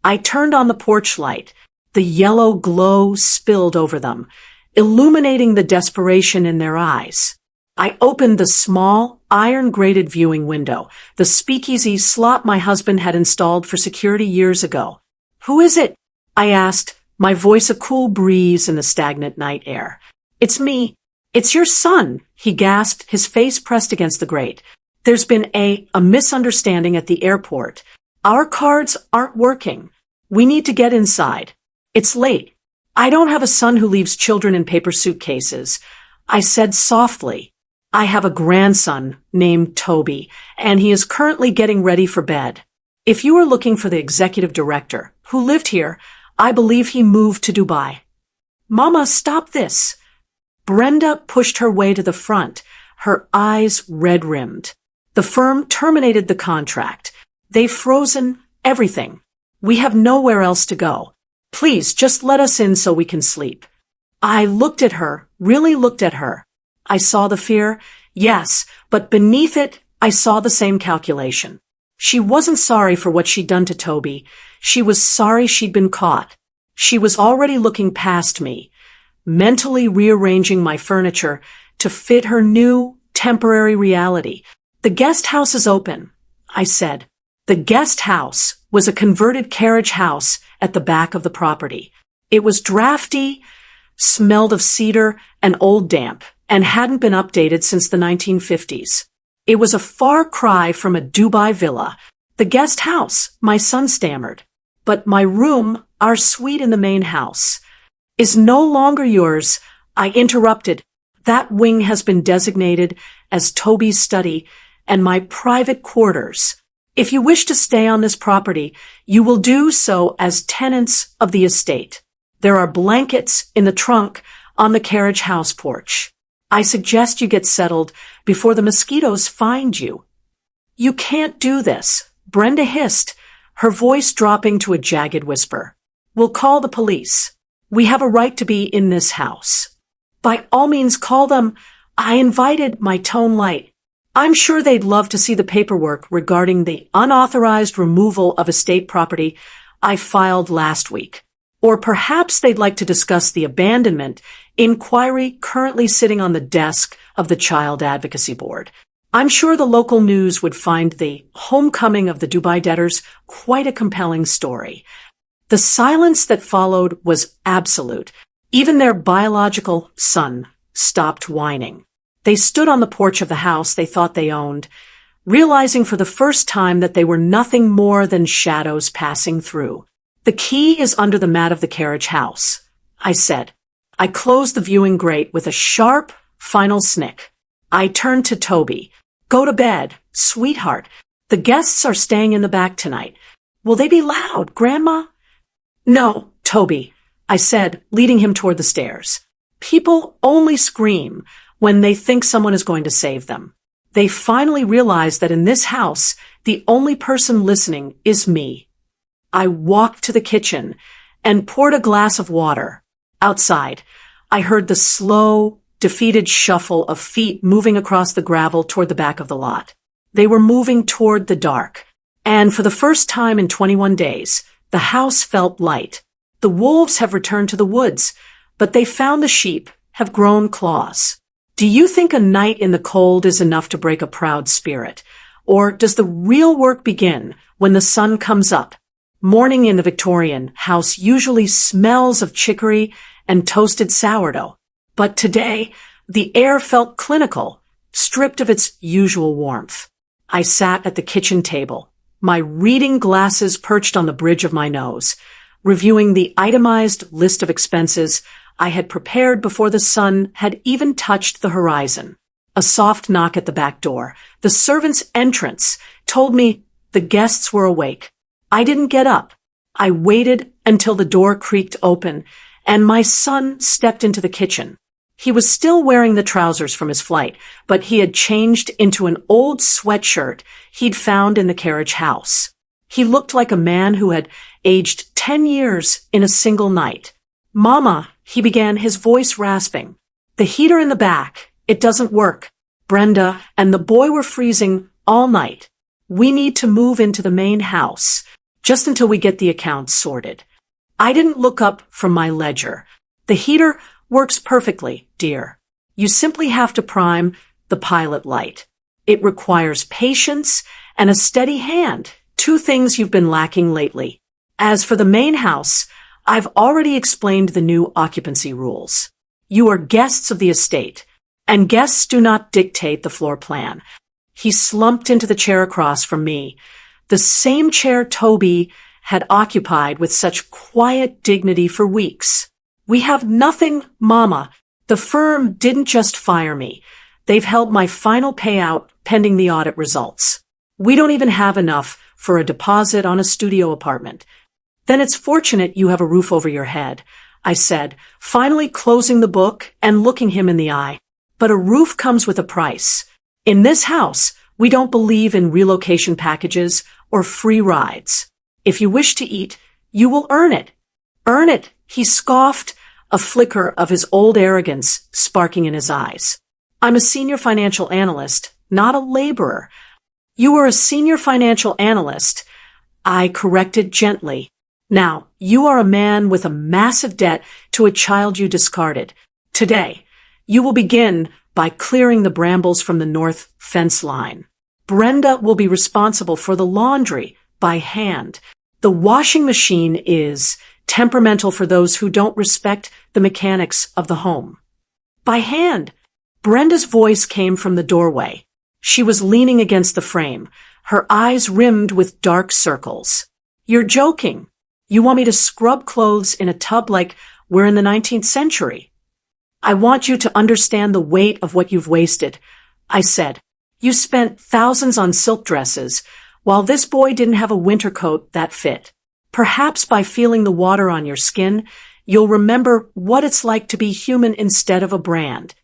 I turned on the porch light. The yellow glow spilled over them, illuminating the desperation in their eyes. I opened the small, iron-grated viewing window, the speakeasy slot my husband had installed for security years ago. Who is it? I asked, my voice a cool breeze in the stagnant night air. It's me. It's your son, he gasped, his face pressed against the grate. There's been a misunderstanding at the airport. Our cards aren't working. We need to get inside. It's late. I don't have a son who leaves children in paper suitcases. I said softly. I have a grandson named Toby, and he is currently getting ready for bed. If you are looking for the executive director who lived here, I believe he moved to Dubai. Mama, stop this. Brenda pushed her way to the front, her eyes red-rimmed. The firm terminated the contract. They've frozen everything. We have nowhere else to go. Please, just let us in so we can sleep. I looked at her, really looked at her. I saw the fear, yes, but beneath it, I saw the same calculation. She wasn't sorry for what she'd done to Toby. She was sorry she'd been caught. She was already looking past me, mentally rearranging my furniture to fit her new, temporary reality. The guest house is open, I said. The guest house was a converted carriage house at the back of the property. It was drafty, smelled of cedar and old damp, and hadn't been updated since the 1950s. It was a far cry from a Dubai villa. The guest house, my son stammered. But my room, our suite in the main house, is no longer yours, I interrupted. That wing has been designated as Toby's study and my private quarters. If you wish to stay on this property, you will do so as tenants of the estate. There are blankets in the trunk on the carriage house porch. I suggest you get settled before the mosquitoes find you. You can't do this, Brenda hissed, her voice dropping to a jagged whisper. We'll call the police. We have a right to be in this house. By all means, call them. I invited, my tone light. I'm sure they'd love to see the paperwork regarding the unauthorized removal of estate property I filed last week. Or perhaps they'd like to discuss the abandonment inquiry currently sitting on the desk of the Child Advocacy Board. I'm sure the local news would find the homecoming of the Dubai debtors quite a compelling story. The silence that followed was absolute. Even their biological son stopped whining. They stood on the porch of the house they thought they owned, realizing for the first time that they were nothing more than shadows passing through. The key is under the mat of the carriage house, I said. I closed the viewing grate with a sharp, final snick. I turned to Toby. Go to bed, sweetheart. The guests are staying in the back tonight. Will they be loud, Grandma? No, Toby, I said, leading him toward the stairs. People only scream when they think someone is going to save them. They finally realize that in this house, the only person listening is me. I walked to the kitchen and poured a glass of water. Outside, I heard the slow, defeated shuffle of feet moving across the gravel toward the back of the lot. They were moving toward the dark, and for the first time in 21 days, the house felt light. The wolves have returned to the woods, but they found the sheep have grown claws. Do you think a night in the cold is enough to break a proud spirit? Or does the real work begin when the sun comes up? Morning in the Victorian house usually smells of chicory and toasted sourdough. But today, the air felt clinical, stripped of its usual warmth. I sat at the kitchen table, my reading glasses perched on the bridge of my nose, reviewing the itemized list of expenses I had prepared before the sun had even touched the horizon. A soft knock at the back door, the servant's entrance, told me the guests were awake. I didn't get up. I waited until the door creaked open, and my son stepped into the kitchen. He was still wearing the trousers from his flight, but he had changed into an old sweatshirt he'd found in the carriage house. He looked like a man who had aged 10 years in a single night. Mama, he began, his voice rasping. The heater in the back, it doesn't work. Brenda and the boy were freezing all night. We need to move into the main house, just until we get the accounts sorted. I didn't look up from my ledger. The heater works perfectly, dear. You simply have to prime the pilot light. It requires patience and a steady hand, two things you've been lacking lately. As for the main house, I've already explained the new occupancy rules. You are guests of the estate, and guests do not dictate the floor plan. He slumped into the chair across from me, the same chair Toby had occupied with such quiet dignity for weeks. We have nothing, Mama. The firm didn't just fire me. They've held my final payout pending the audit results. We don't even have enough for a deposit on a studio apartment. Then it's fortunate you have a roof over your head, I said, finally closing the book and looking him in the eye. But a roof comes with a price. In this house, we don't believe in relocation packages or free rides. If you wish to eat, you will earn it. Earn it, he scoffed, a flicker of his old arrogance sparking in his eyes. I'm a senior financial analyst, not a laborer. You are a senior financial analyst, I corrected gently. Now, you are a man with a massive debt to a child you discarded. Today, you will begin by clearing the brambles from the north fence line. Brenda will be responsible for the laundry by hand. The washing machine is temperamental for those who don't respect the mechanics of the home. By hand. Brenda's voice came from the doorway. She was leaning against the frame, her eyes rimmed with dark circles. You're joking. You want me to scrub clothes in a tub like we're in the 19th century? I want you to understand the weight of what you've wasted, I said. You spent thousands on silk dresses, while this boy didn't have a winter coat that fit. Perhaps by feeling the water on your skin, you'll remember what it's like to be human instead of a brand.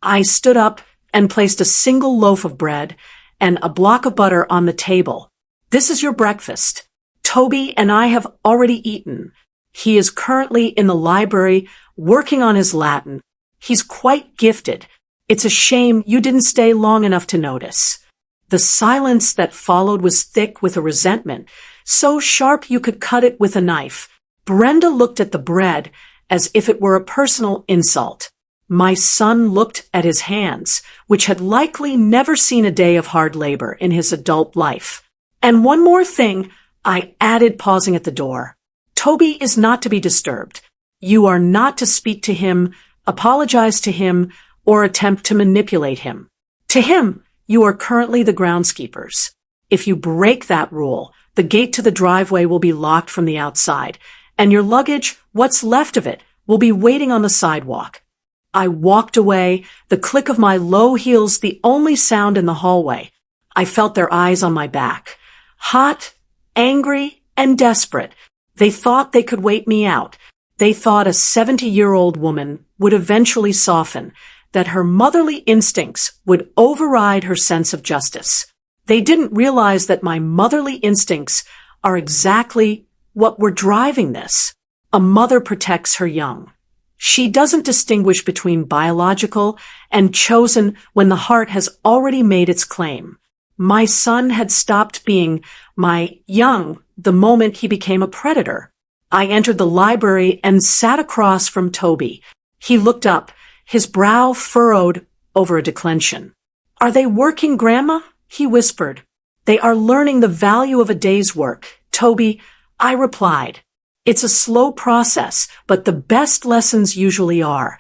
I stood up and placed a single loaf of bread and a block of butter on the table. This is your breakfast. Toby and I have already eaten. He is currently in the library working on his Latin. He's quite gifted. It's a shame you didn't stay long enough to notice. The silence that followed was thick with a resentment, so sharp you could cut it with a knife. Brenda looked at the bread as if it were a personal insult. My son looked at his hands, which had likely never seen a day of hard labor in his adult life. And one more thing, I added, pausing at the door. Toby is not to be disturbed. You are not to speak to him, apologize to him, or attempt to manipulate him. To him, you are currently the groundskeepers. If you break that rule, the gate to the driveway will be locked from the outside, and your luggage, what's left of it, will be waiting on the sidewalk. I walked away, the click of my low heels the only sound in the hallway. I felt their eyes on my back. Hot, angry, and desperate. They thought they could wait me out. They thought a 70-year-old woman would eventually soften, that her motherly instincts would override her sense of justice. They didn't realize that my motherly instincts are exactly what were driving this. A mother protects her young. She doesn't distinguish between biological and chosen when the heart has already made its claim. My son had stopped being my young the moment he became a predator. I entered the library and sat across from Toby. He looked up, his brow furrowed over a declension. "Are they working, Grandma?" he whispered. "They are learning the value of a day's work, Toby," I replied. "It's a slow process, but the best lessons usually are."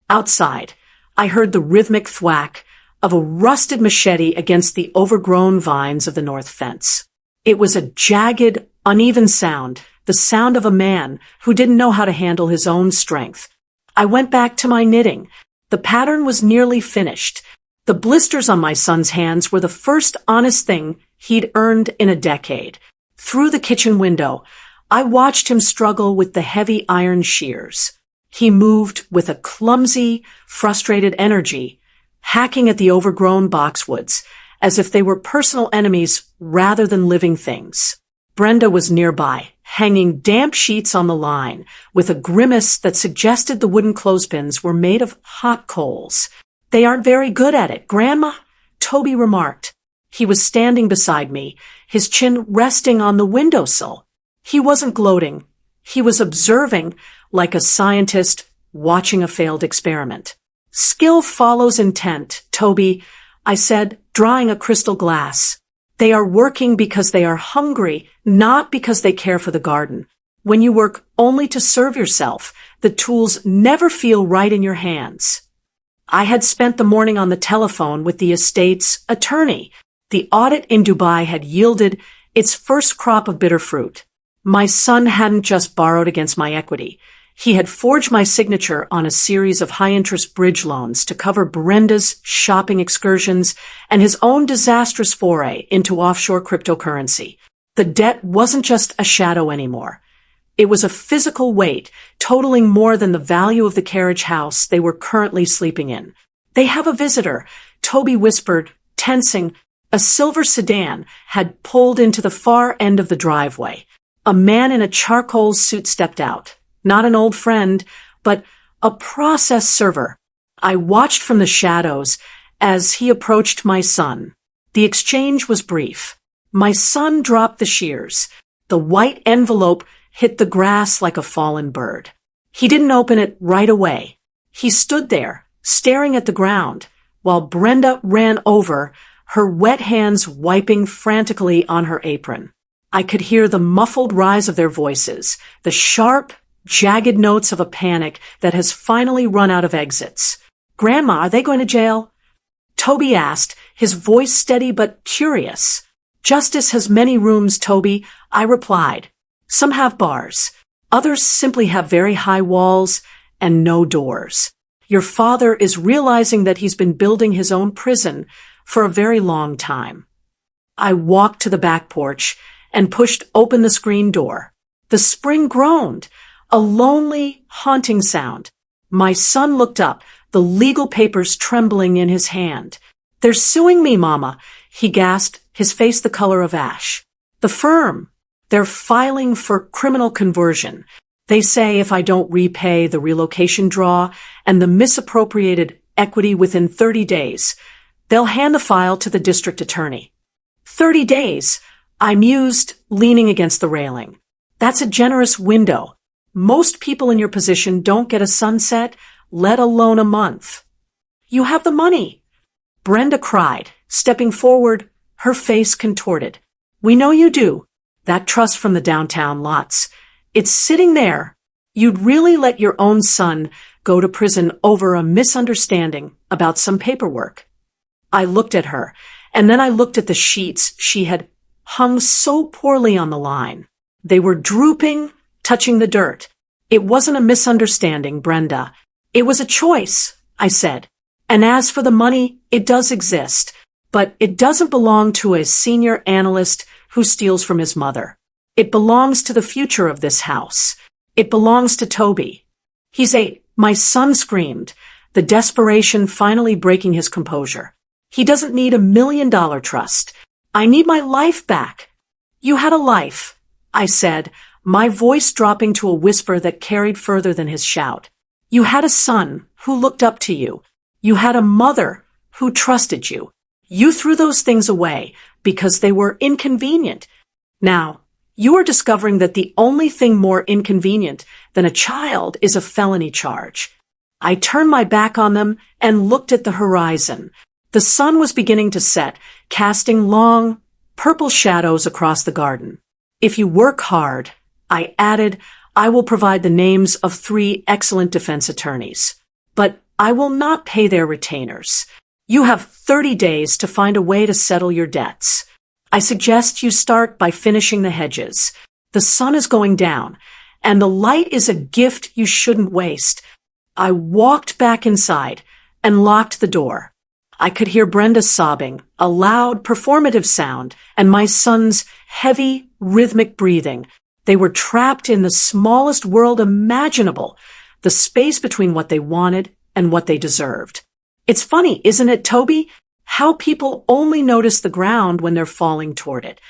Outside, I heard the rhythmic thwack of a rusted machete against the overgrown vines of the north fence. It was a jagged, uneven sound, the sound of a man who didn't know how to handle his own strength. I went back to my knitting. The pattern was nearly finished. The blisters on my son's hands were the first honest thing he'd earned in a decade. Through the kitchen window, I watched him struggle with the heavy iron shears. He moved with a clumsy, frustrated energy, hacking at the overgrown boxwoods, as if they were personal enemies rather than living things. Brenda was nearby, hanging damp sheets on the line, with a grimace that suggested the wooden clothespins were made of hot coals. "They aren't very good at it, Grandma," Toby remarked. He was standing beside me, his chin resting on the windowsill. He wasn't gloating. He was observing, like a scientist watching a failed experiment. "Skill follows intent, Toby," I said, drawing a crystal glass. "They are working because they are hungry, not because they care for the garden. When you work only to serve yourself, the tools never feel right in your hands." I had spent the morning on the telephone with the estate's attorney. The audit in Dubai had yielded its first crop of bitter fruit. My son hadn't just borrowed against my equity. He had forged my signature on a series of high-interest bridge loans to cover Brenda's shopping excursions and his own disastrous foray into offshore cryptocurrency. The debt wasn't just a shadow anymore. It was a physical weight, totaling more than the value of the carriage house they were currently sleeping in. "They have a visitor," Toby whispered, tensing. A silver sedan had pulled into the far end of the driveway. A man in a charcoal suit stepped out. Not an old friend, but a process server. I watched from the shadows as he approached my son. The exchange was brief. My son dropped the shears. The white envelope hit the grass like a fallen bird. He didn't open it right away. He stood there, staring at the ground, while Brenda ran over, her wet hands wiping frantically on her apron. I could hear the muffled rise of their voices, the sharp, jagged notes of a panic that has finally run out of exits. "Grandma, are they going to jail?" Toby asked, his voice steady but curious. "Justice has many rooms, Toby," I replied. "Some have bars. Others simply have very high walls and no doors. Your father is realizing that he's been building his own prison for a very long time." I walked to the back porch and pushed open the screen door. The spring groaned. A lonely, haunting sound. My son looked up, the legal papers trembling in his hand. "They're suing me, Mama," he gasped, his face the color of ash. "The firm. They're filing for criminal conversion. They say if I don't repay the relocation draw and the misappropriated equity within 30 days, they'll hand the file to the district attorney." 30 days, I mused, leaning against the railing. That's a generous window. Most people in your position don't get a sunset, let alone a month. "You have the money," Brenda cried, stepping forward, her face contorted. "We know you do. That trust from the downtown lots. It's sitting there. You'd really let your own son go to prison over a misunderstanding about some paperwork." I looked at her, and then I looked at the sheets she had hung so poorly on the line. They were drooping, touching the dirt. "It wasn't a misunderstanding, Brenda. It was a choice," I said. "And as for the money, it does exist, but it doesn't belong to a senior analyst who steals from his mother. It belongs to the future of this house. It belongs to Toby." My son screamed, the desperation finally breaking his composure. "He doesn't need $1 million trust. I need my life back." "You had a life," I said, my voice dropping to a whisper that carried further than his shout. "You had a son who looked up to you. You had a mother who trusted you. You threw those things away because they were inconvenient. Now, you are discovering that the only thing more inconvenient than a child is a felony charge." I turned my back on them and looked at the horizon. The sun was beginning to set, casting long, purple shadows across the garden. "If you work hard," I added, "I will provide the names of 3 excellent defense attorneys. But I will not pay their retainers. You have 30 days to find a way to settle your debts. I suggest you start by finishing the hedges. The sun is going down, and the light is a gift you shouldn't waste." I walked back inside and locked the door. I could hear Brenda sobbing, a loud, performative sound, and my son's heavy, rhythmic breathing. They were trapped in the smallest world imaginable, the space between what they wanted and what they deserved. It's funny, isn't it, Toby? How people only notice the ground when they're falling toward it.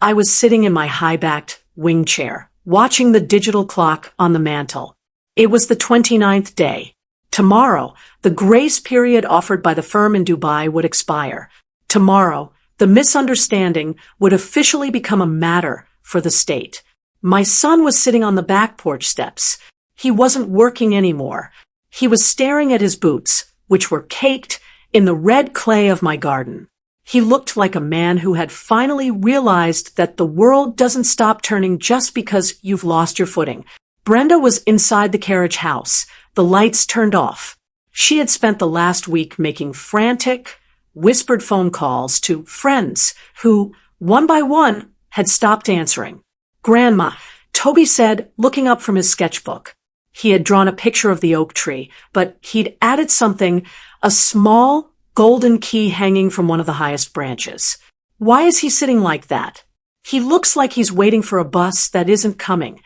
I was sitting in my high-backed wing chair, watching the digital clock on the mantel. It was the 29th day. Tomorrow, the grace period offered by the firm in Dubai would expire. Tomorrow, the misunderstanding would officially become a matter for the state. My son was sitting on the back porch steps. He wasn't working anymore. He was staring at his boots, which were caked in the red clay of my garden. He looked like a man who had finally realized that the world doesn't stop turning just because you've lost your footing. Brenda was inside the carriage house, the lights turned off. She had spent the last week making frantic, whispered phone calls to friends who, one by one, had stopped answering. "Grandma," Toby said, looking up from his sketchbook. He had drawn a picture of the oak tree, but he'd added something, a small golden key hanging from one of the highest branches. "Why is he sitting like that? He looks like he's waiting for a bus that isn't coming."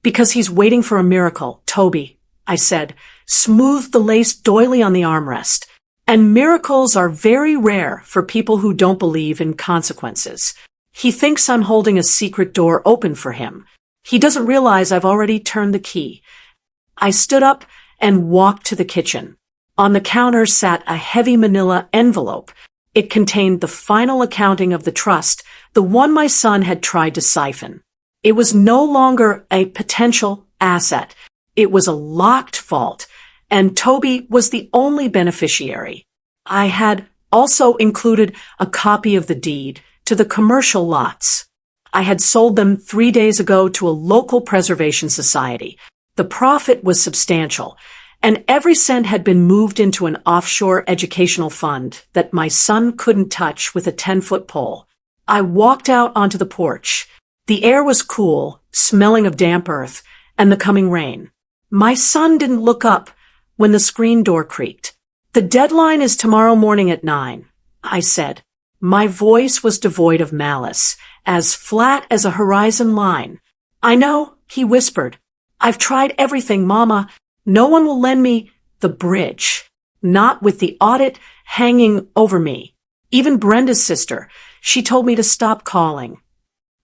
"Because he's waiting for a miracle, Toby," I said, smoothed the lace doily on the armrest. "And miracles are very rare for people who don't believe in consequences. He thinks I'm holding a secret door open for him. He doesn't realize I've already turned the key." I stood up and walked to the kitchen. On the counter sat a heavy manila envelope. It contained the final accounting of the trust, the one my son had tried to siphon. It was no longer a potential asset. It was a locked vault, and Toby was the only beneficiary. I had also included a copy of the deed to the commercial lots. I had sold them 3 days ago to a local preservation society. The profit was substantial, and every cent had been moved into an offshore educational fund that my son couldn't touch with a 10-foot pole. I walked out onto the porch. The air was cool, smelling of damp earth, and the coming rain. My son didn't look up when the screen door creaked. "The deadline is tomorrow morning at 9, I said. My voice was devoid of malice, as flat as a horizon line. "I know," he whispered. I've tried everything, Mama. No one will lend me the bridge. Not with the audit hanging over me. Even Brenda's sister, she told me to stop calling.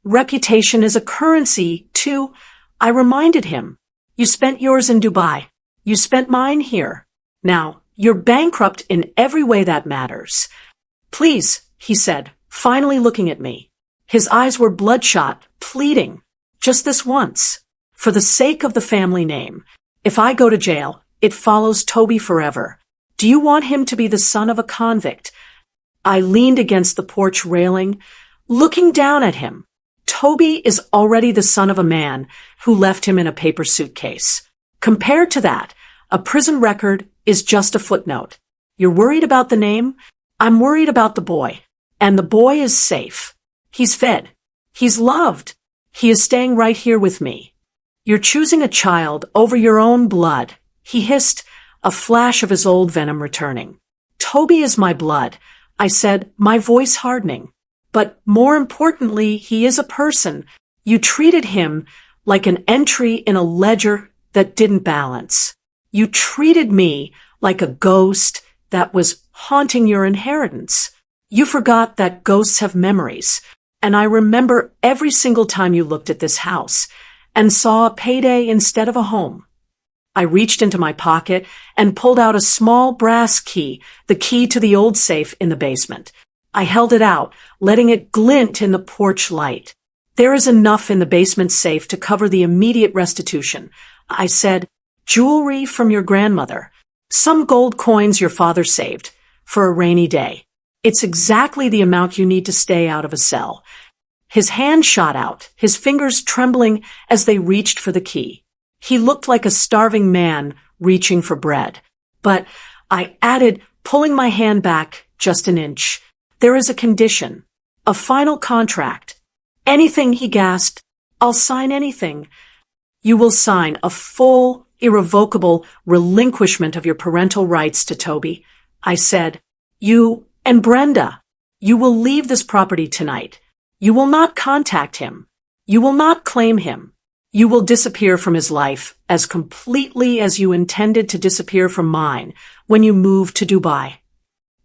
Reputation is a currency, too. I reminded him. You spent yours in Dubai. You spent mine here. Now, you're bankrupt in every way that matters. Please, he said, finally looking at me. His eyes were bloodshot, pleading. Just this once. For the sake of the family name. If I go to jail, it follows Toby forever. Do you want him to be the son of a convict? I leaned against the porch railing, looking down at him. Toby is already the son of a man who left him in a paper suitcase. Compared to that, a prison record is just a footnote. You're worried about the name? I'm worried about the boy. And the boy is safe. He's fed. He's loved. He is staying right here with me. You're choosing a child over your own blood, he hissed, a flash of his old venom returning. Toby is my blood, I said, my voice hardening. But more importantly, he is a person. You treated him like an entry in a ledger that didn't balance. You treated me like a ghost that was haunting your inheritance. You forgot that ghosts have memories, and I remember every single time you looked at this house and saw a payday instead of a home. I reached into my pocket and pulled out a small brass key, the key to the old safe in the basement. I held it out, letting it glint in the porch light. There is enough in the basement safe to cover the immediate restitution. I said, jewelry from your grandmother, some gold coins your father saved for a rainy day. It's exactly the amount you need to stay out of a cell. His hand shot out, his fingers trembling as they reached for the key. He looked like a starving man reaching for bread. But I added, pulling my hand back just an inch. There is a condition, a final contract. Anything, he gasped. I'll sign anything. You will sign a full, irrevocable relinquishment of your parental rights to Toby. I said, you and Brenda, you will leave this property tonight. You will not contact him. You will not claim him. You will disappear from his life as completely as you intended to disappear from mine when you moved to Dubai.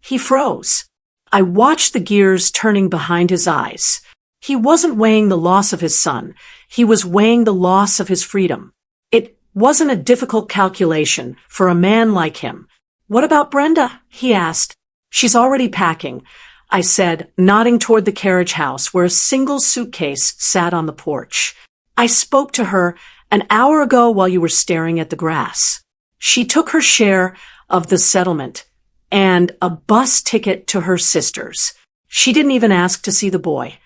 He froze. I watched the gears turning behind his eyes. He wasn't weighing the loss of his son. He was weighing the loss of his freedom. It wasn't a difficult calculation for a man like him. What about Brenda? He asked. She's already packing, I said, nodding toward the carriage house where a single suitcase sat on the porch. I spoke to her an hour ago while you were staring at the grass. She took her share of the settlement and a bus ticket to her sister's. She didn't even ask to see the boy.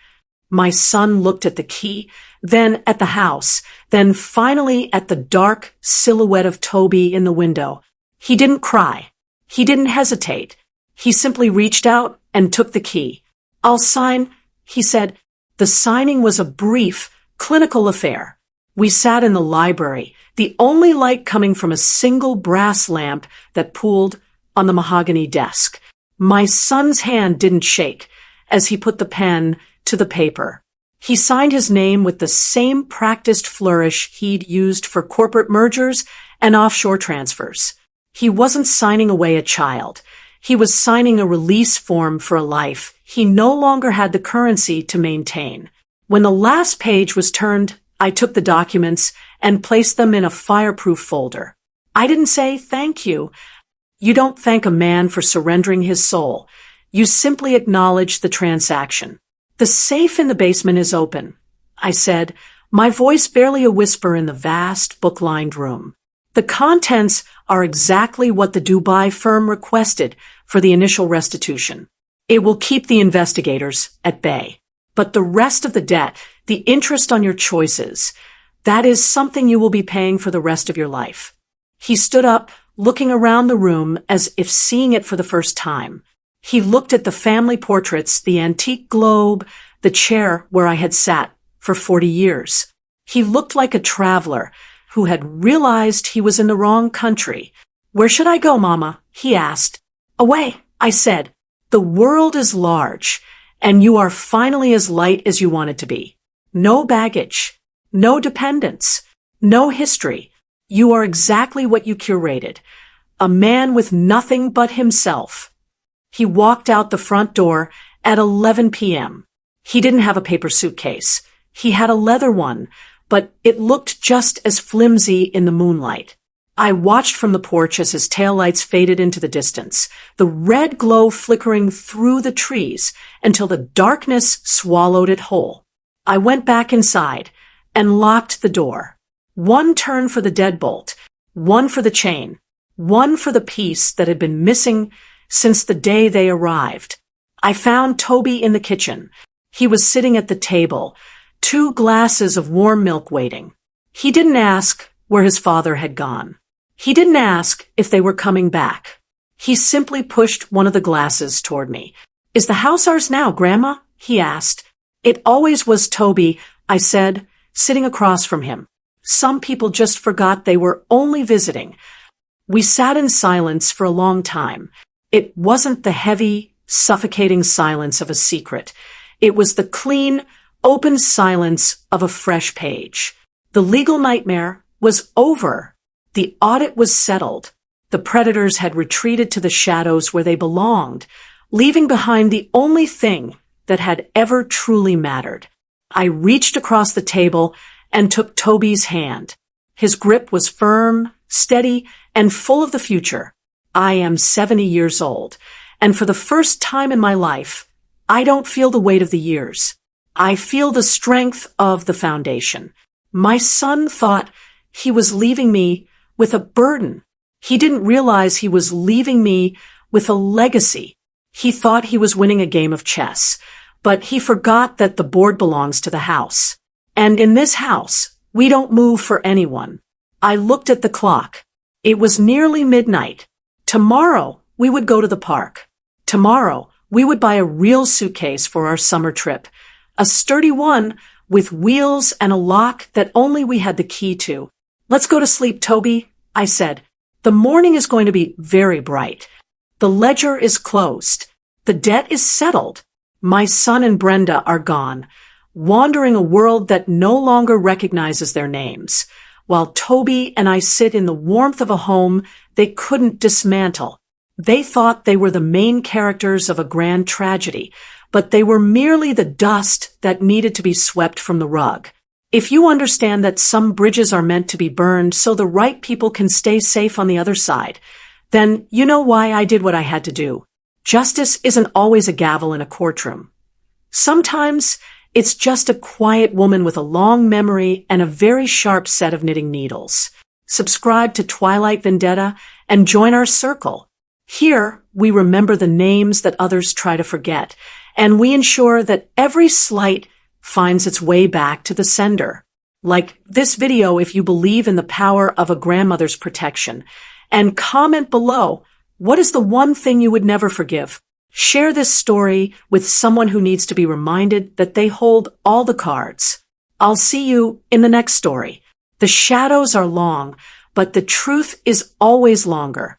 My son looked at the key, then at the house, then finally at the dark silhouette of Toby in the window. He didn't cry. He didn't hesitate. He simply reached out and took the key. I'll sign, he said. The signing was a brief, clinical affair. We sat in the library, the only light coming from a single brass lamp that pooled on the mahogany desk. My son's hand didn't shake as he put the pen to the paper. He signed his name with the same practiced flourish he'd used for corporate mergers and offshore transfers. He wasn't signing away a child. He was signing a release form for a life he no longer had the currency to maintain. When the last page was turned, I took the documents and placed them in a fireproof folder. I didn't say thank you. You don't thank a man for surrendering his soul. You simply acknowledge the transaction. The safe in the basement is open, I said, my voice barely a whisper in the vast, book-lined room. The contents are exactly what the Dubai firm requested for the initial restitution. It will keep the investigators at bay. But the rest of the debt, the interest on your choices, that is something you will be paying for the rest of your life. He stood up, looking around the room as if seeing it for the first time. He looked at the family portraits, the antique globe, the chair where I had sat for 40 years. He looked like a traveler who had realized he was in the wrong country. Where should I go, Mama? He asked. Away, I said. The world is large, and you are finally as light as you wanted to be. No baggage, no dependence, No history. You are exactly what you curated. A man with nothing but himself. He walked out the front door at 11 p.m. He didn't have a paper suitcase. He had a leather one, but it looked just as flimsy in the moonlight. I watched from the porch as his taillights faded into the distance, the red glow flickering through the trees until the darkness swallowed it whole. I went back inside and locked the door. One turn for the deadbolt, one for the chain, one for the piece that had been missing since the day they arrived. I found Toby in the kitchen. He was sitting at the table, 2 glasses of warm milk waiting. He didn't ask where his father had gone. He didn't ask if they were coming back. He simply pushed one of the glasses toward me. "Is the house ours now, Grandma?" he asked. "It always was, Toby," I said, sitting across from him. Some people just forgot they were only visiting. We sat in silence for a long time. It wasn't the heavy, suffocating silence of a secret. It was the clean, open silence of a fresh page. The legal nightmare was over. The audit was settled. The predators had retreated to the shadows where they belonged, leaving behind the only thing that had ever truly mattered. I reached across the table and took Toby's hand. His grip was firm, steady, and full of the future. I am 70 years old, and for the first time in my life, I don't feel the weight of the years. I feel the strength of the foundation. My son thought he was leaving me with a burden. He didn't realize he was leaving me with a legacy. He thought he was winning a game of chess, but he forgot that the board belongs to the house. And in this house, we don't move for anyone. I looked at the clock. It was nearly midnight. Tomorrow, we would go to the park. Tomorrow, we would buy a real suitcase for our summer trip. A sturdy one with wheels and a lock that only we had the key to. "Let's go to sleep, Toby," I said. "The morning is going to be very bright. The ledger is closed. The debt is settled. My son and Brenda are gone, wandering a world that no longer recognizes their names, while Toby and I sit in the warmth of a home they couldn't dismantle. They thought they were the main characters of a grand tragedy, but they were merely the dust that needed to be swept from the rug. If you understand that some bridges are meant to be burned so the right people can stay safe on the other side, then you know why I did what I had to do. Justice isn't always a gavel in a courtroom. Sometimes it's just a quiet woman with a long memory and a very sharp set of knitting needles. Subscribe to Twilight Vendetta and join our circle. Here, we remember the names that others try to forget, and we ensure that every slight finds its way back to the sender. Like this video if you believe in the power of a grandmother's protection, and comment below, what is the one thing you would never forgive? Share this story with someone who needs to be reminded that they hold all the cards. I'll see you in the next story. The shadows are long, but the truth is always longer.